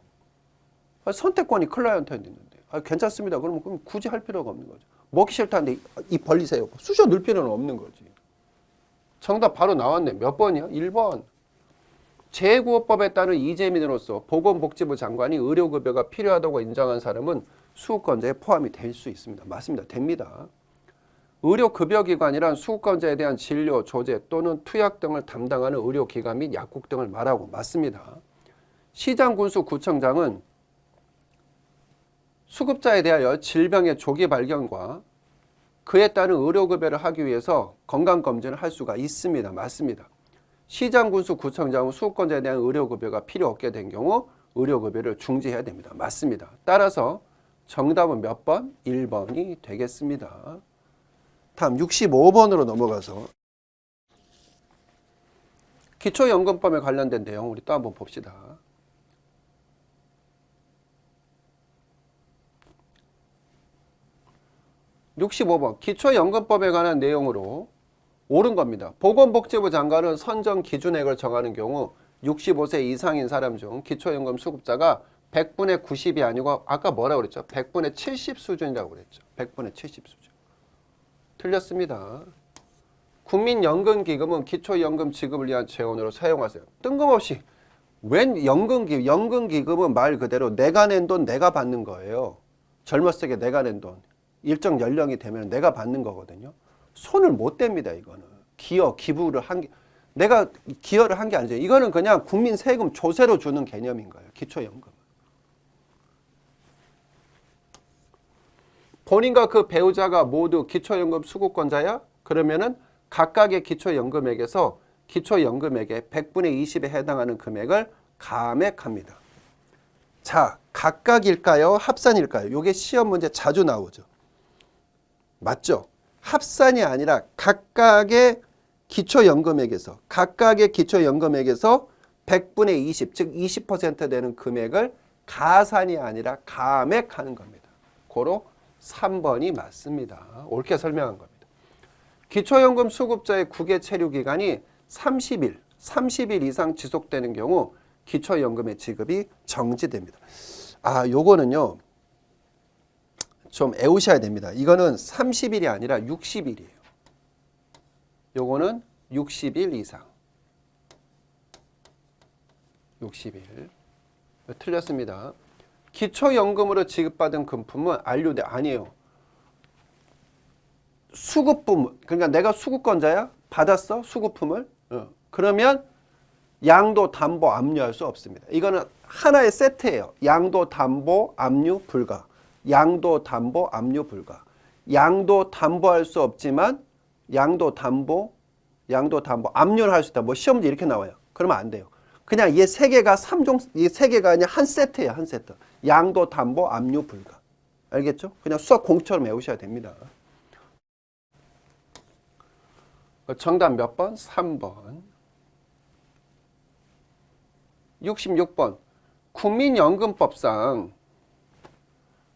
A: 선택권이 클라이언트한테 있는데 괜찮습니다. 그럼 굳이 할 필요가 없는 거죠. 먹기 싫다는데 입 벌리세요. 쑤셔 넣을 필요는 없는 거지. 정답 바로 나왔네. 몇 번이야? 1번. 재구호법에 따른 이재민으로서 보건복지부 장관이 의료급여가 필요하다고 인정한 사람은 수급권자에 포함이 될 수 있습니다. 맞습니다. 됩니다. 의료급여기관이란 수급권자에 대한 진료, 조제 또는 투약 등을 담당하는 의료기관 및 약국 등을 말하고 맞습니다. 시장군수구청장은 수급자에 대하여 질병의 조기 발견과 그에 따른 의료급여를 하기 위해서 건강검진을 할 수가 있습니다. 맞습니다. 시장군수구청장은 수급권자에 대한 의료급여가 필요 없게 된 경우 의료급여를 중지해야 됩니다. 맞습니다. 따라서 정답은 몇 번? 1번이 되겠습니다. 다음 65번으로 넘어가서 기초연금법에 관련된 내용 우리 또 한번 봅시다. 65번 기초연금법에 관한 내용으로 옳은 겁니다. 보건복지부 장관은 선정 기준액을 정하는 경우 65세 이상인 사람 중 기초연금 수급자가 100분의 90이 아니고 아까 뭐라고 그랬죠? 100분의 70 수준이라고 그랬죠. 100분의 70 수준. 틀렸습니다. 국민연금기금은 기초연금 지급을 위한 재원으로 사용하세요. 뜬금없이 웬 연금기금은 말 그대로 내가 낸 돈 내가 받는 거예요. 젊었을 때 내가 낸 돈. 일정 연령이 되면 내가 받는 거거든요. 손을 못 댑니다. 이거는 기부를 한 게 내가 기여를 한 게 아니죠. 이거는 그냥 국민 세금 조세로 주는 개념인 거예요. 기초연금. 본인과 그 배우자가 모두 기초연금 수급권자야? 그러면은 각각의 기초연금액에서 기초연금액의 100분의 20에 해당하는 금액을 감액합니다. 자, 각각일까요? 합산일까요? 이게 시험 문제 자주 나오죠. 맞죠? 합산이 아니라 각각의 기초연금액에서 100분의 20, 즉 20% 되는 금액을 가산이 아니라 감액하는 겁니다. 고로 3번이 맞습니다. 옳게 설명한 겁니다. 기초연금 수급자의 국외 체류 기간이 30일 이상 지속되는 경우 기초연금의 지급이 정지됩니다. 요거는요. 좀 애우셔야 됩니다. 이거는 30일이 아니라 60일이에요. 요거는 60일 이상. 60일. 틀렸습니다. 기초연금으로 지급받은 금품은 아니에요. 수급품, 그러니까 내가 수급권자야? 받았어? 수급품을? 그러면 양도, 담보, 압류할 수 없습니다. 이거는 하나의 세트예요. 양도, 담보, 압류, 불가. 양도, 담보, 압류, 불가. 양도, 담보할 수 없지만 양도, 담보, 압류를 할 수 있다. 뭐 시험도 이렇게 나와요. 그러면 안 돼요. 그냥 이 세 개가 그냥 한 세트예요. 한 세트. 양도, 담보, 압류, 불가. 알겠죠? 그냥 수학 공처럼 외우셔야 됩니다. 정답 몇 번? 3번. 66번. 국민연금법상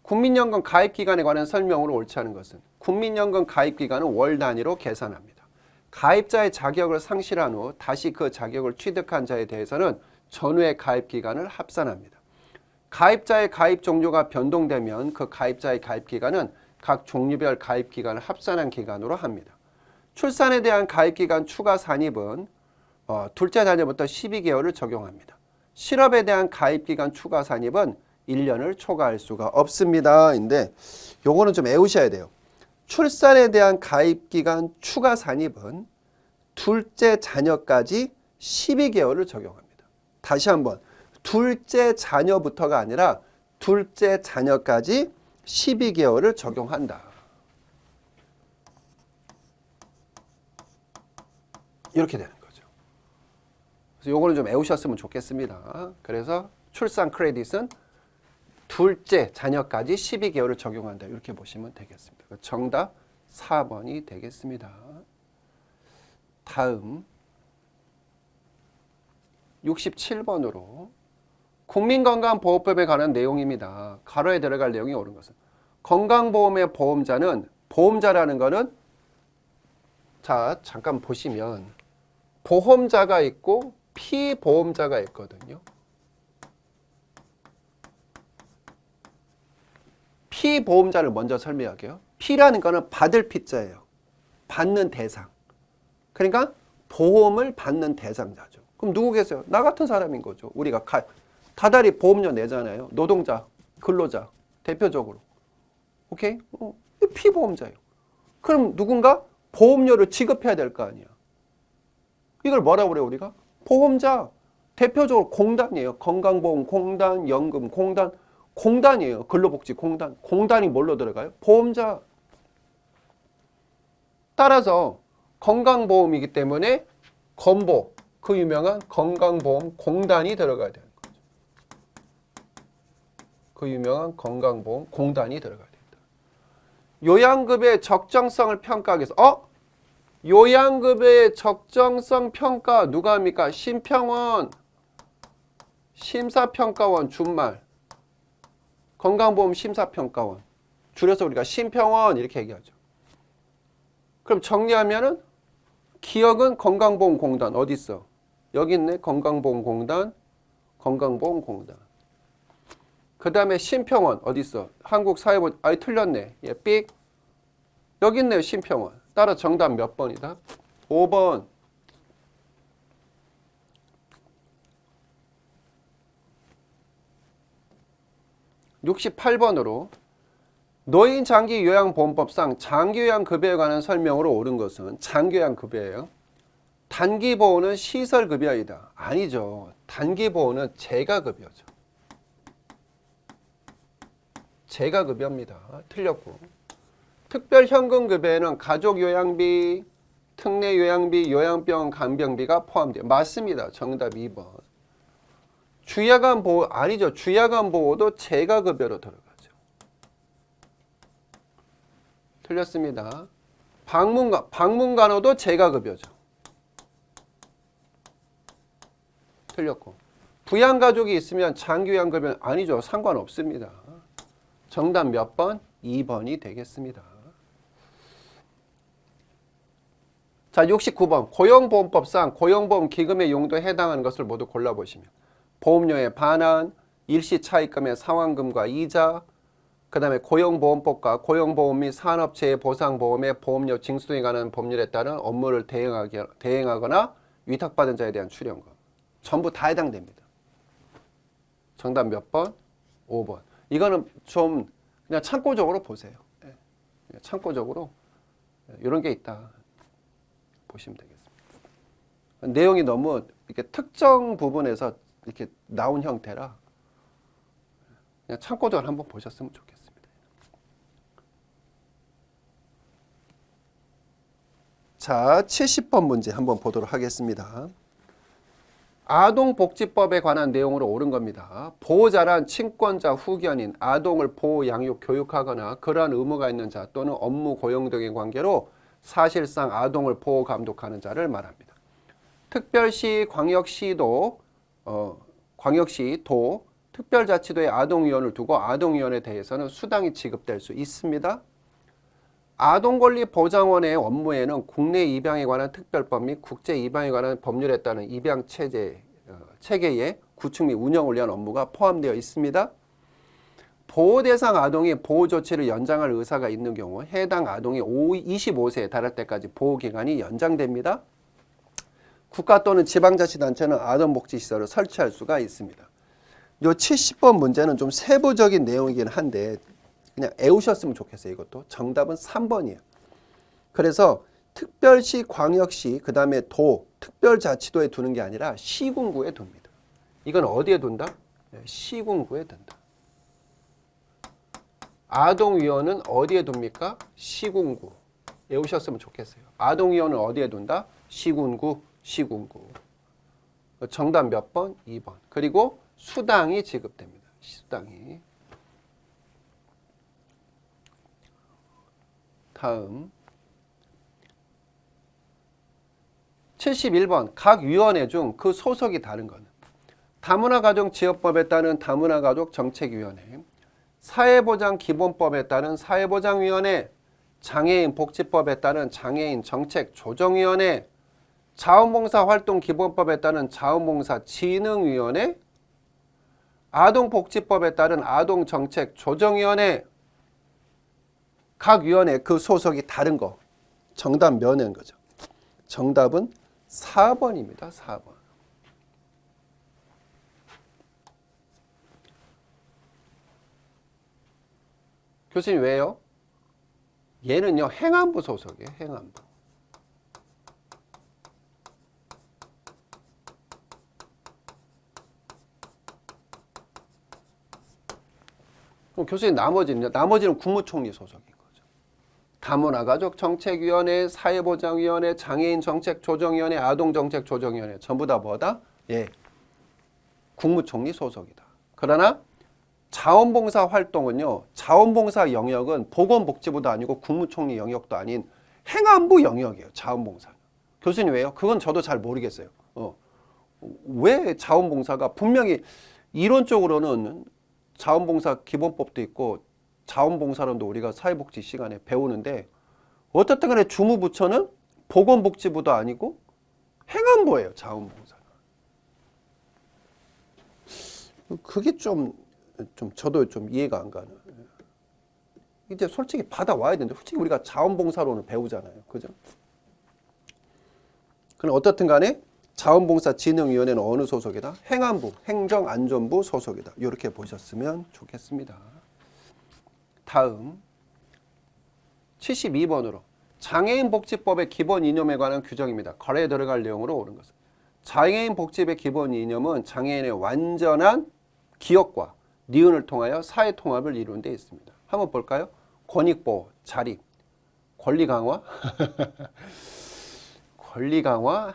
A: 국민연금 가입기간에 관한 설명으로 옳지 않은 것은 국민연금 가입기간은 월 단위로 계산합니다. 가입자의 자격을 상실한 후 다시 그 자격을 취득한 자에 대해서는 전후의 가입기간을 합산합니다. 가입자의 가입 종료가 변동되면 그 가입자의 가입기간은 각 종류별 가입기간을 합산한 기간으로 합니다. 출산에 대한 가입기간 추가 산입은 둘째 자녀부터 12개월을 적용합니다. 실업에 대한 가입기간 추가 산입은 1년을 초과할 수가 없습니다. 인데 요거는 좀 외우셔야 돼요. 출산에 대한 가입기간 추가 산입은 둘째 자녀까지 12개월을 적용합니다. 다시 한번 둘째 자녀부터가 아니라 둘째 자녀까지 12개월을 적용한다. 이렇게 되는 거죠. 그래서 요거는 좀 외우셨으면 좋겠습니다. 그래서 출산 크레딧은 둘째 자녀까지 12개월을 적용한다. 이렇게 보시면 되겠습니다. 정답 4번이 되겠습니다. 다음 67번으로 국민건강보호법에 관한 내용입니다. 가로에 들어갈 내용이 옳은 것은 건강보험의 보험자는 보험자라는 거는 자 잠깐 보시면 보험자가 있고 피보험자가 있거든요. 피보험자를 먼저 설명할게요. 피라는 거는 받을 피자예요. 받는 대상. 그러니까 보험을 받는 대상자죠. 그럼 누구겠어요? 나 같은 사람인 거죠. 우리가 다달이 보험료 내잖아요. 노동자, 근로자 대표적으로. 오케이? 피보험자예요. 그럼 누군가 보험료를 지급해야 될 거 아니야. 이걸 뭐라고 그래요 우리가? 보험자. 대표적으로 공단이에요. 건강보험공단, 연금공단, 공단이에요. 근로복지공단. 공단이 뭘로 들어가요? 보험자. 따라서 건강보험이기 때문에 건보, 그 유명한 건강보험공단이 들어가야 되는 거죠. 그 유명한 건강보험공단이 들어가야 된다. 요양급의 적정성을 평가하기 위해서 요양급의 적정성 평가 누가 합니까? 심평원, 심사평가원 준말, 건강보험 심사평가원, 줄여서 우리가 심평원 이렇게 얘기하죠. 그럼 정리하면은 기억은 건강보험공단 어디 있어? 여기 있네. 건강보험공단, 건강보험공단. 그 다음에 심평원 어디 있어? 한국사회보험. 틀렸네. 삑. 여기 있네요. 심평원. 따라 정답 몇 번이다? 5번. 68번으로 노인 장기 요양보험법상 장기요양급여에 관한 설명으로 옳은 것은 장기요양급여예요. 단기보호는 시설급여이다. 아니죠. 단기보호는 재가급여죠. 재가급여입니다. 틀렸고. 특별현금급여에는 가족요양비, 특례요양비, 요양병, 간병비가 포함돼요. 맞습니다. 정답 2번. 주야간보호 아니죠. 주야간보호도 재가급여로 들어가죠. 틀렸습니다. 방문간호도 재가급여죠. 틀렸고. 부양가족이 있으면 장기요양급여는 아니죠. 상관없습니다. 정답 몇 번? 2번이 되겠습니다. 자, 69번. 고용보험법상 고용보험 기금의 용도에 해당하는 것을 모두 골라보시면 보험료의 반환, 일시차입금의 상환금과 이자, 그 다음에 고용보험법과 고용보험 및 산업재해 보상보험의 보험료 징수 등에 관한 법률에 따른 업무를 대행하거나 위탁받은 자에 대한 출연금. 전부 다 해당됩니다. 정답 몇 번? 5번. 이거는 좀 그냥 참고적으로 보세요. 참고적으로 이런 게 있다 보시면 되겠습니다. 내용이 너무 이렇게 특정 부분에서 이렇게 나온 형태라 그냥 참고적으로 한번 보셨으면 좋겠습니다. 자, 70번 문제 한번 보도록 하겠습니다. 아동복지법에 관한 내용으로 옳은 겁니다. 보호자란 친권자 후견인, 아동을 보호, 양육, 교육하거나 그러한 의무가 있는 자 또는 업무 고용 등의 관계로 사실상 아동을 보호, 감독하는 자를 말합니다. 특별시, 광역시도, 광역시도, 특별자치도에 아동위원을 두고 아동위원에 대해서는 수당이 지급될 수 있습니다. 아동권리보장원의 업무에는 국내 입양에 관한 특별법 및 국제 입양에 관한 법률에 따른 입양 체계의 구축 및 운영을 위한 업무가 포함되어 있습니다. 보호대상 아동이 보호조치를 연장할 의사가 있는 경우 해당 아동이 25세에 달할 때까지 보호기간이 연장됩니다. 국가 또는 지방자치단체는 아동복지시설을 설치할 수가 있습니다. 이 70번 문제는 좀 세부적인 내용이긴 한데 그냥 애우셨으면 좋겠어요. 이것도 정답은 3번이에요. 그래서 특별시, 광역시, 그 다음에 도, 특별자치도에 두는 게 아니라 시군구에 둡니다. 이건 어디에 둔다? 시군구에 둔다. 아동위원은 어디에 둡니까? 시군구. 외우셨으면 좋겠어요. 아동위원은 어디에 둔다? 시군구, 시군구. 정답 몇 번? 2번. 그리고 수당이 지급됩니다. 수당이. 다음 71번 각 위원회 중 그 소속이 다른 것은 다문화가정지원법에 따른 다문화가족정책위원회, 사회보장기본법에 따른 사회보장위원회, 장애인복지법에 따른 장애인정책조정위원회, 자원봉사활동기본법에 따른 자원봉사진흥위원회, 아동복지법에 따른 아동정책조정위원회, 각 위원회 그 소속이 다른 거. 정답 면인 거죠. 정답은 4번입니다. 4번. 교수님 왜요? 얘는요 행안부 소속이에요. 행안부. 그럼 교수님 나머지는 국무총리 소속인 거죠. 다문화가족정책위원회, 사회보장위원회, 장애인정책조정위원회, 아동정책조정위원회 전부 다 뭐다? 예, 국무총리 소속이다. 그러나 자원봉사 활동은요. 자원봉사 영역은 보건복지부도 아니고 국무총리 영역도 아닌 행안부 영역이에요. 자원봉사는. 교수님 왜요? 그건 저도 잘 모르겠어요. 왜 자원봉사가 분명히 이론적으로는 자원봉사 기본법도 있고 자원봉사론도 우리가 사회복지 시간에 배우는데 어떻든 간에 주무부처는 보건복지부도 아니고 행안부예요. 자원봉사는. 그게 좀 저도 좀 이해가 안 가는. 이제 솔직히 받아와야 되는데 솔직히 우리가 자원봉사론을 배우잖아요. 그죠? 그럼 어떻든 간에 자원봉사진흥위원회는 어느 소속이다? 행안부, 행정안전부 소속이다. 이렇게 보셨으면 좋겠습니다. 다음 72번으로 장애인복지법의 기본 이념에 관한 규정입니다. 거래에 들어갈 내용으로 옳은 것은 장애인복지법의 기본 이념은 장애인의 완전한 기억과 니은을 통하여 사회통합을 이루는 데 있습니다. 한번 볼까요? 권익보호, 자립, 권리강화, 권리강화,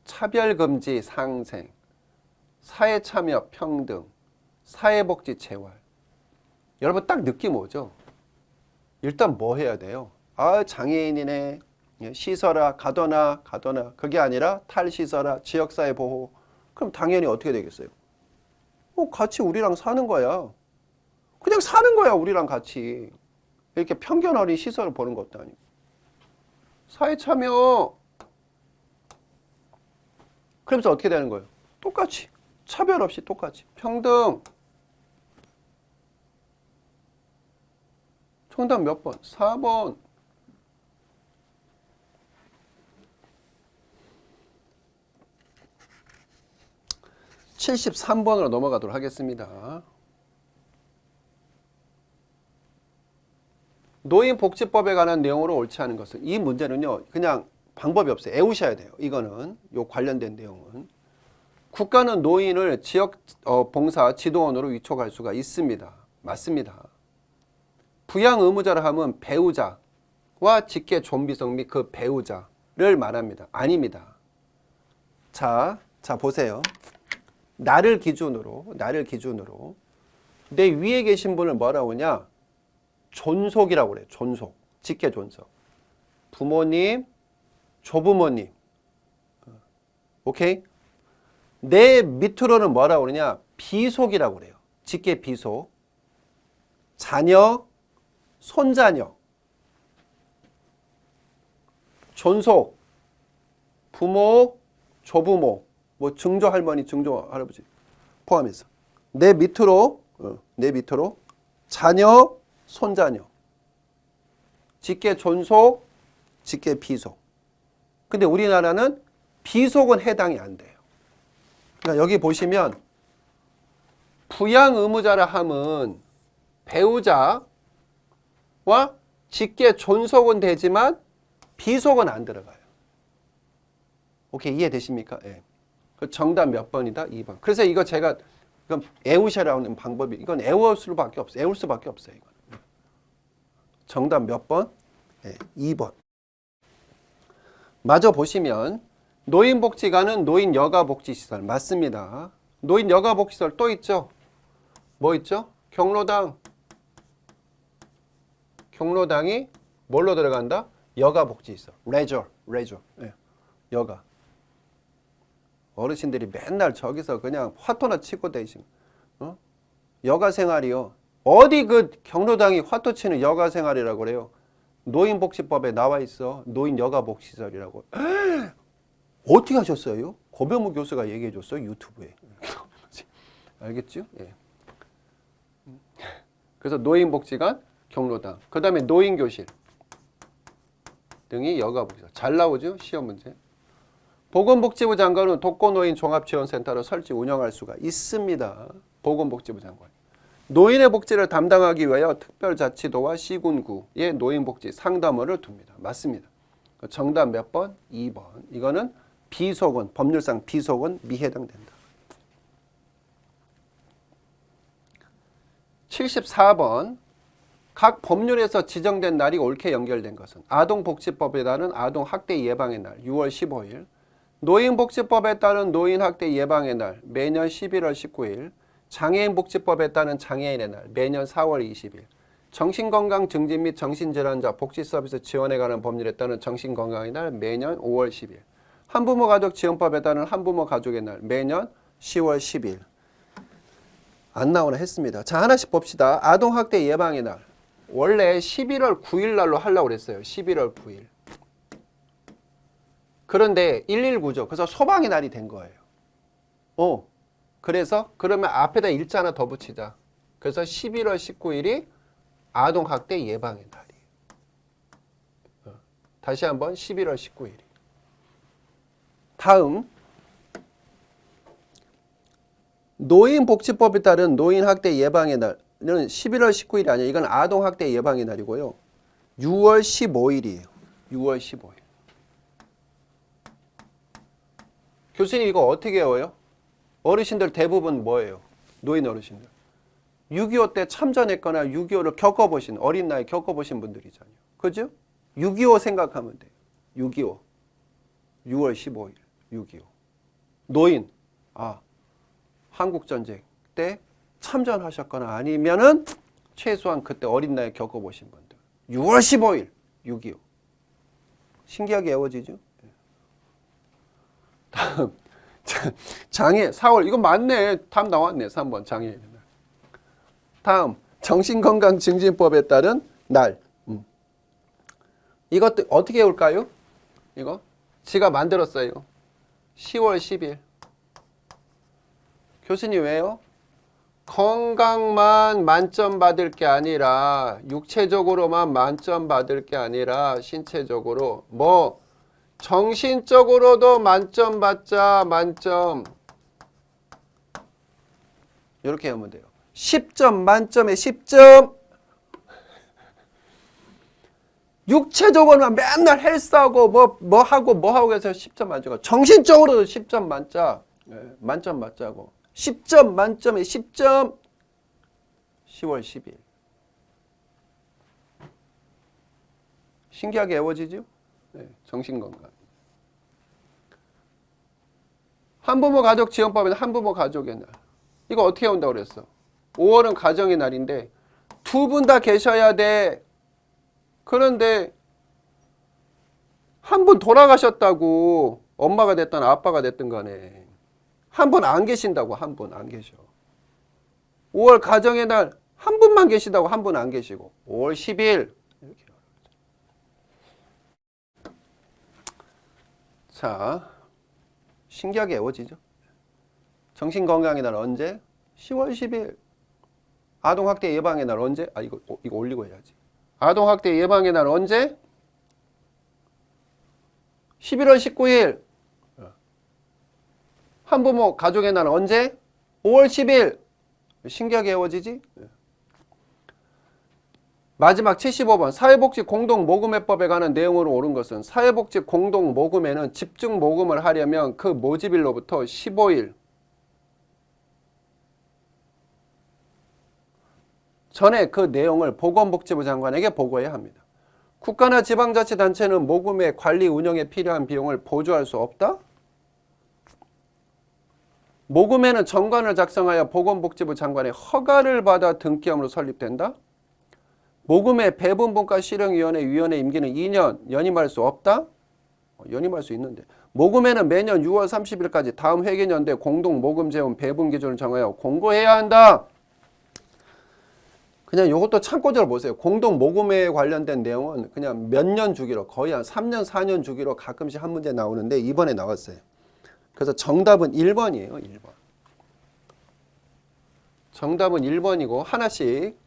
A: 차별금지 상생, 사회참여 평등, 사회복지 재활. 여러분 딱 느낌 오죠? 일단 뭐 해야 돼요? 장애인이네. 시설화, 가둬놔. 그게 아니라 탈시설화, 지역사회 보호. 그럼 당연히 어떻게 되겠어요? 같이 우리랑 사는 거야. 그냥 사는 거야, 우리랑 같이. 이렇게 편견 어린 시설을 보는 것도 아니고. 사회참여. 그러면서 어떻게 되는 거예요? 똑같이. 차별 없이 똑같이. 평등. 정답 몇 번? 4번. 73번으로 넘어가도록 하겠습니다. 노인복지법에 관한 내용으로 옳지 않은 것은 이 문제는요. 그냥 방법이 없어요. 외우셔야 돼요. 이거는 요 관련된 내용은 국가는 노인을 지역 봉사 지도원으로 위촉할 수가 있습니다. 맞습니다. 부양 의무자라 하면 배우자와 직계 존비성 및 그 배우자를 말합니다. 아닙니다. 자 보세요. 나를 기준으로 내 위에 계신 분을 뭐라고 하냐? 존속이라고 그래요. 존속. 직계 존속. 부모님, 조부모님. 오케이? 내 밑으로는 뭐라고 그러냐? 비속이라고 그래요. 직계 비속. 자녀, 손자녀. 존속. 부모, 조부모. 뭐 증조 할머니, 증조 할아버지 포함해서 내 밑으로 자녀, 손자녀, 직계 존속, 직계 비속. 근데 우리나라는 비속은 해당이 안 돼요. 그러니까 여기 보시면 부양 의무자라 함은 배우자와 직계 존속은 되지만 비속은 안 들어가요. 오케이, 이해되십니까? 예. 그 정답 몇 번이다? 2번. 그래서 이거 제가 이건 애우셔라는 방법이 이건 애울 수밖에 없어요. 이건. 정답 몇 번? 네, 2번. 마저 보시면 노인복지관은 노인 여가복지시설 맞습니다. 노인 여가복지시설 또 있죠? 뭐 있죠? 경로당이 뭘로 들어간다? 여가복지시설. 레저. 네, 여가. 어르신들이 맨날 저기서 그냥 화토나 치고 다니시고 여가 생활이요. 어디 그 경로당이 화토 치는 여가 생활이라고 그래요. 노인복지법에 나와 있어. 노인 여가복지시설이라고. 어떻게 하셨어요? 고병무 교수가 얘기해 줬어요. 유튜브에. 알겠죠? 예. 그래서 노인복지관, 경로당. 그 다음에 노인교실 등이 여가복지시설. 잘 나오죠? 시험 문제. 보건복지부 장관은 독거노인 종합지원센터를 설치 운영할 수가 있습니다. 보건복지부 장관. 노인의 복지를 담당하기 위하여 특별자치도와 시군구에 노인복지 상담원을 둡니다. 맞습니다. 정답 몇 번? 2번. 이거는 비속은 법률상 비속은 미해당된다. 74번. 각 법률에서 지정된 날이 옳게 연결된 것은 아동복지법에 따른 아동학대 예방의 날 6월 15일, 노인복지법에 따른 노인학대 예방의 날 매년 11월 19일, 장애인복지법에 따른 장애인의 날 매년 4월 20일, 정신건강 증진 및 정신질환자 복지서비스 지원에 관한 법률에 따른 정신건강의 날 매년 5월 10일, 한부모 가족 지원법에 따른 한부모 가족의 날 매년 10월 10일. 안 나오나 했습니다. 자, 하나씩 봅시다. 아동학대 예방의 날. 원래 11월 9일 날로 하려고 그랬어요. 11월 9일. 그런데 119죠. 그래서 소방의 날이 된 거예요. 그래서 그러면 앞에다 일자 하나 더 붙이자. 그래서 11월 19일이 아동학대 예방의 날이에요. 다시 한번 11월 19일이. 다음 노인복지법에 따른 노인학대 예방의 날은 11월 19일이 아니에요. 이건 아동학대 예방의 날이고요. 6월 15일이에요. 6월 15일. 교수님 이거 어떻게 외워요? 어르신들 대부분 뭐예요? 노인 어르신들. 6.25 때 참전했거나 6.25를 겪어보신, 어린 나이 겪어보신 분들이잖아요. 그죠? 6.25 생각하면 돼요. 6.25. 6월 15일. 6.25. 노인. 한국전쟁 때 참전하셨거나 아니면은 최소한 그때 어린 나이 겪어보신 분들. 6월 15일. 6.25. 신기하게 외워지죠? 다음. 장애. 4월. 이거 맞네. 답 나왔네. 3번. 장애. 다음. 정신건강증진법에 따른 날. 이것도 어떻게 외울까요? 이거? 지가 만들었어요. 10월 10일. 교수님 왜요? 건강만 만점 받을 게 아니라 육체적으로만 만점 받을 게 아니라 신체적으로 정신적으로도 만점 받자. 만점. 이렇게 하면 돼요. 10점 만점에 10점. 육체적으로만 맨날 헬스하고 뭐 하고 해서 10점 만점. 정신적으로도 10점 만점. 만점 맞자고. 10점 만점에 10점. 10월 10일. 신기하게 외워지죠? 네, 정신건강. 한부모 가족 지원법에는 한부모 가족의 날. 이거 어떻게 온다고 그랬어? 5월은 가정의 날인데 두 분 다 계셔야 돼. 그런데 한 분 돌아가셨다고 엄마가 됐든 아빠가 됐든 간에 한 분 안 계신다고. 한 분 안 계셔. 5월 가정의 날 한 분만 계시다고 한 분 안 계시고 5월 10일 이렇게. 자, 신기하게 외워지죠? 정신건강의 날 언제? 10월 10일. 아동학대 예방의 날 언제? 이거 올리고 해야지. 아동학대 예방의 날 언제? 11월 19일. 한부모 가족의 날 언제? 5월 10일. 신기하게 외워지지? 마지막 75번 사회복지 공동모금회법에 관한 내용으로 옳은 것은 사회복지 공동모금에는 집중 모금을 하려면 그 모집일로부터 15일 전에 그 내용을 보건복지부 장관에게 보고해야 합니다. 국가나 지방자치단체는 모금의 관리 운영에 필요한 비용을 보조할 수 없다? 모금에는 정관을 작성하여 보건복지부 장관의 허가를 받아 등기함으로 설립된다? 모금의 배분분과 실행위원회 위원회 임기는 2년 연임할 수 없다? 연임할 수 있는데. 모금에는 매년 6월 30일까지 다음 회계연도에 공동모금재원 배분 기준을 정하여 공고해야 한다. 그냥 이것도 참고적으로 보세요. 공동모금에 관련된 내용은 그냥 몇 년 주기로 거의 한 3년 4년 주기로 가끔씩 한 문제 나오는데 이번에 나왔어요. 그래서 정답은 1번이에요. 1번. 정답은 1번이고 하나씩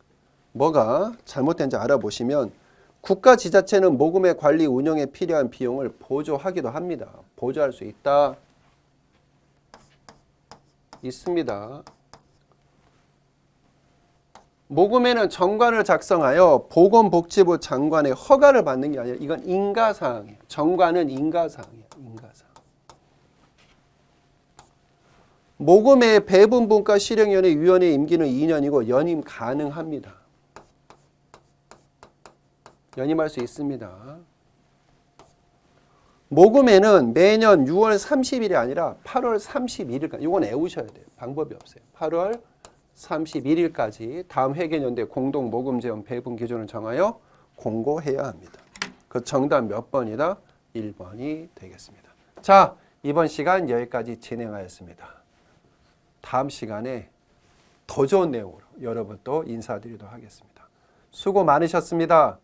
A: 뭐가 잘못된지 알아보시면 국가 지자체는 모금의 관리 운영에 필요한 비용을 보조하기도 합니다. 보조할 수 있다. 있습니다. 모금에는 정관을 작성하여 보건복지부 장관의 허가를 받는 게 아니라 이건 인가사항이에요. 정관은 인가사항이에요. 인가사항. 모금의 배분분과 실행위원회 위원회 임기는 2년이고 연임 가능합니다. 연임할 수 있습니다. 모금에는 매년 6월 30일이 아니라 8월 31일까지, 이건 외우셔야 돼요. 방법이 없어요. 8월 31일까지 다음 회계연도에 공동모금제원 배분 기준을 정하여 공고해야 합니다. 그 정답 몇 번이다? 1번이 되겠습니다. 자, 이번 시간 여기까지 진행하였습니다. 다음 시간에 더 좋은 내용으로 여러분 또 인사드리도록 하겠습니다. 수고 많으셨습니다.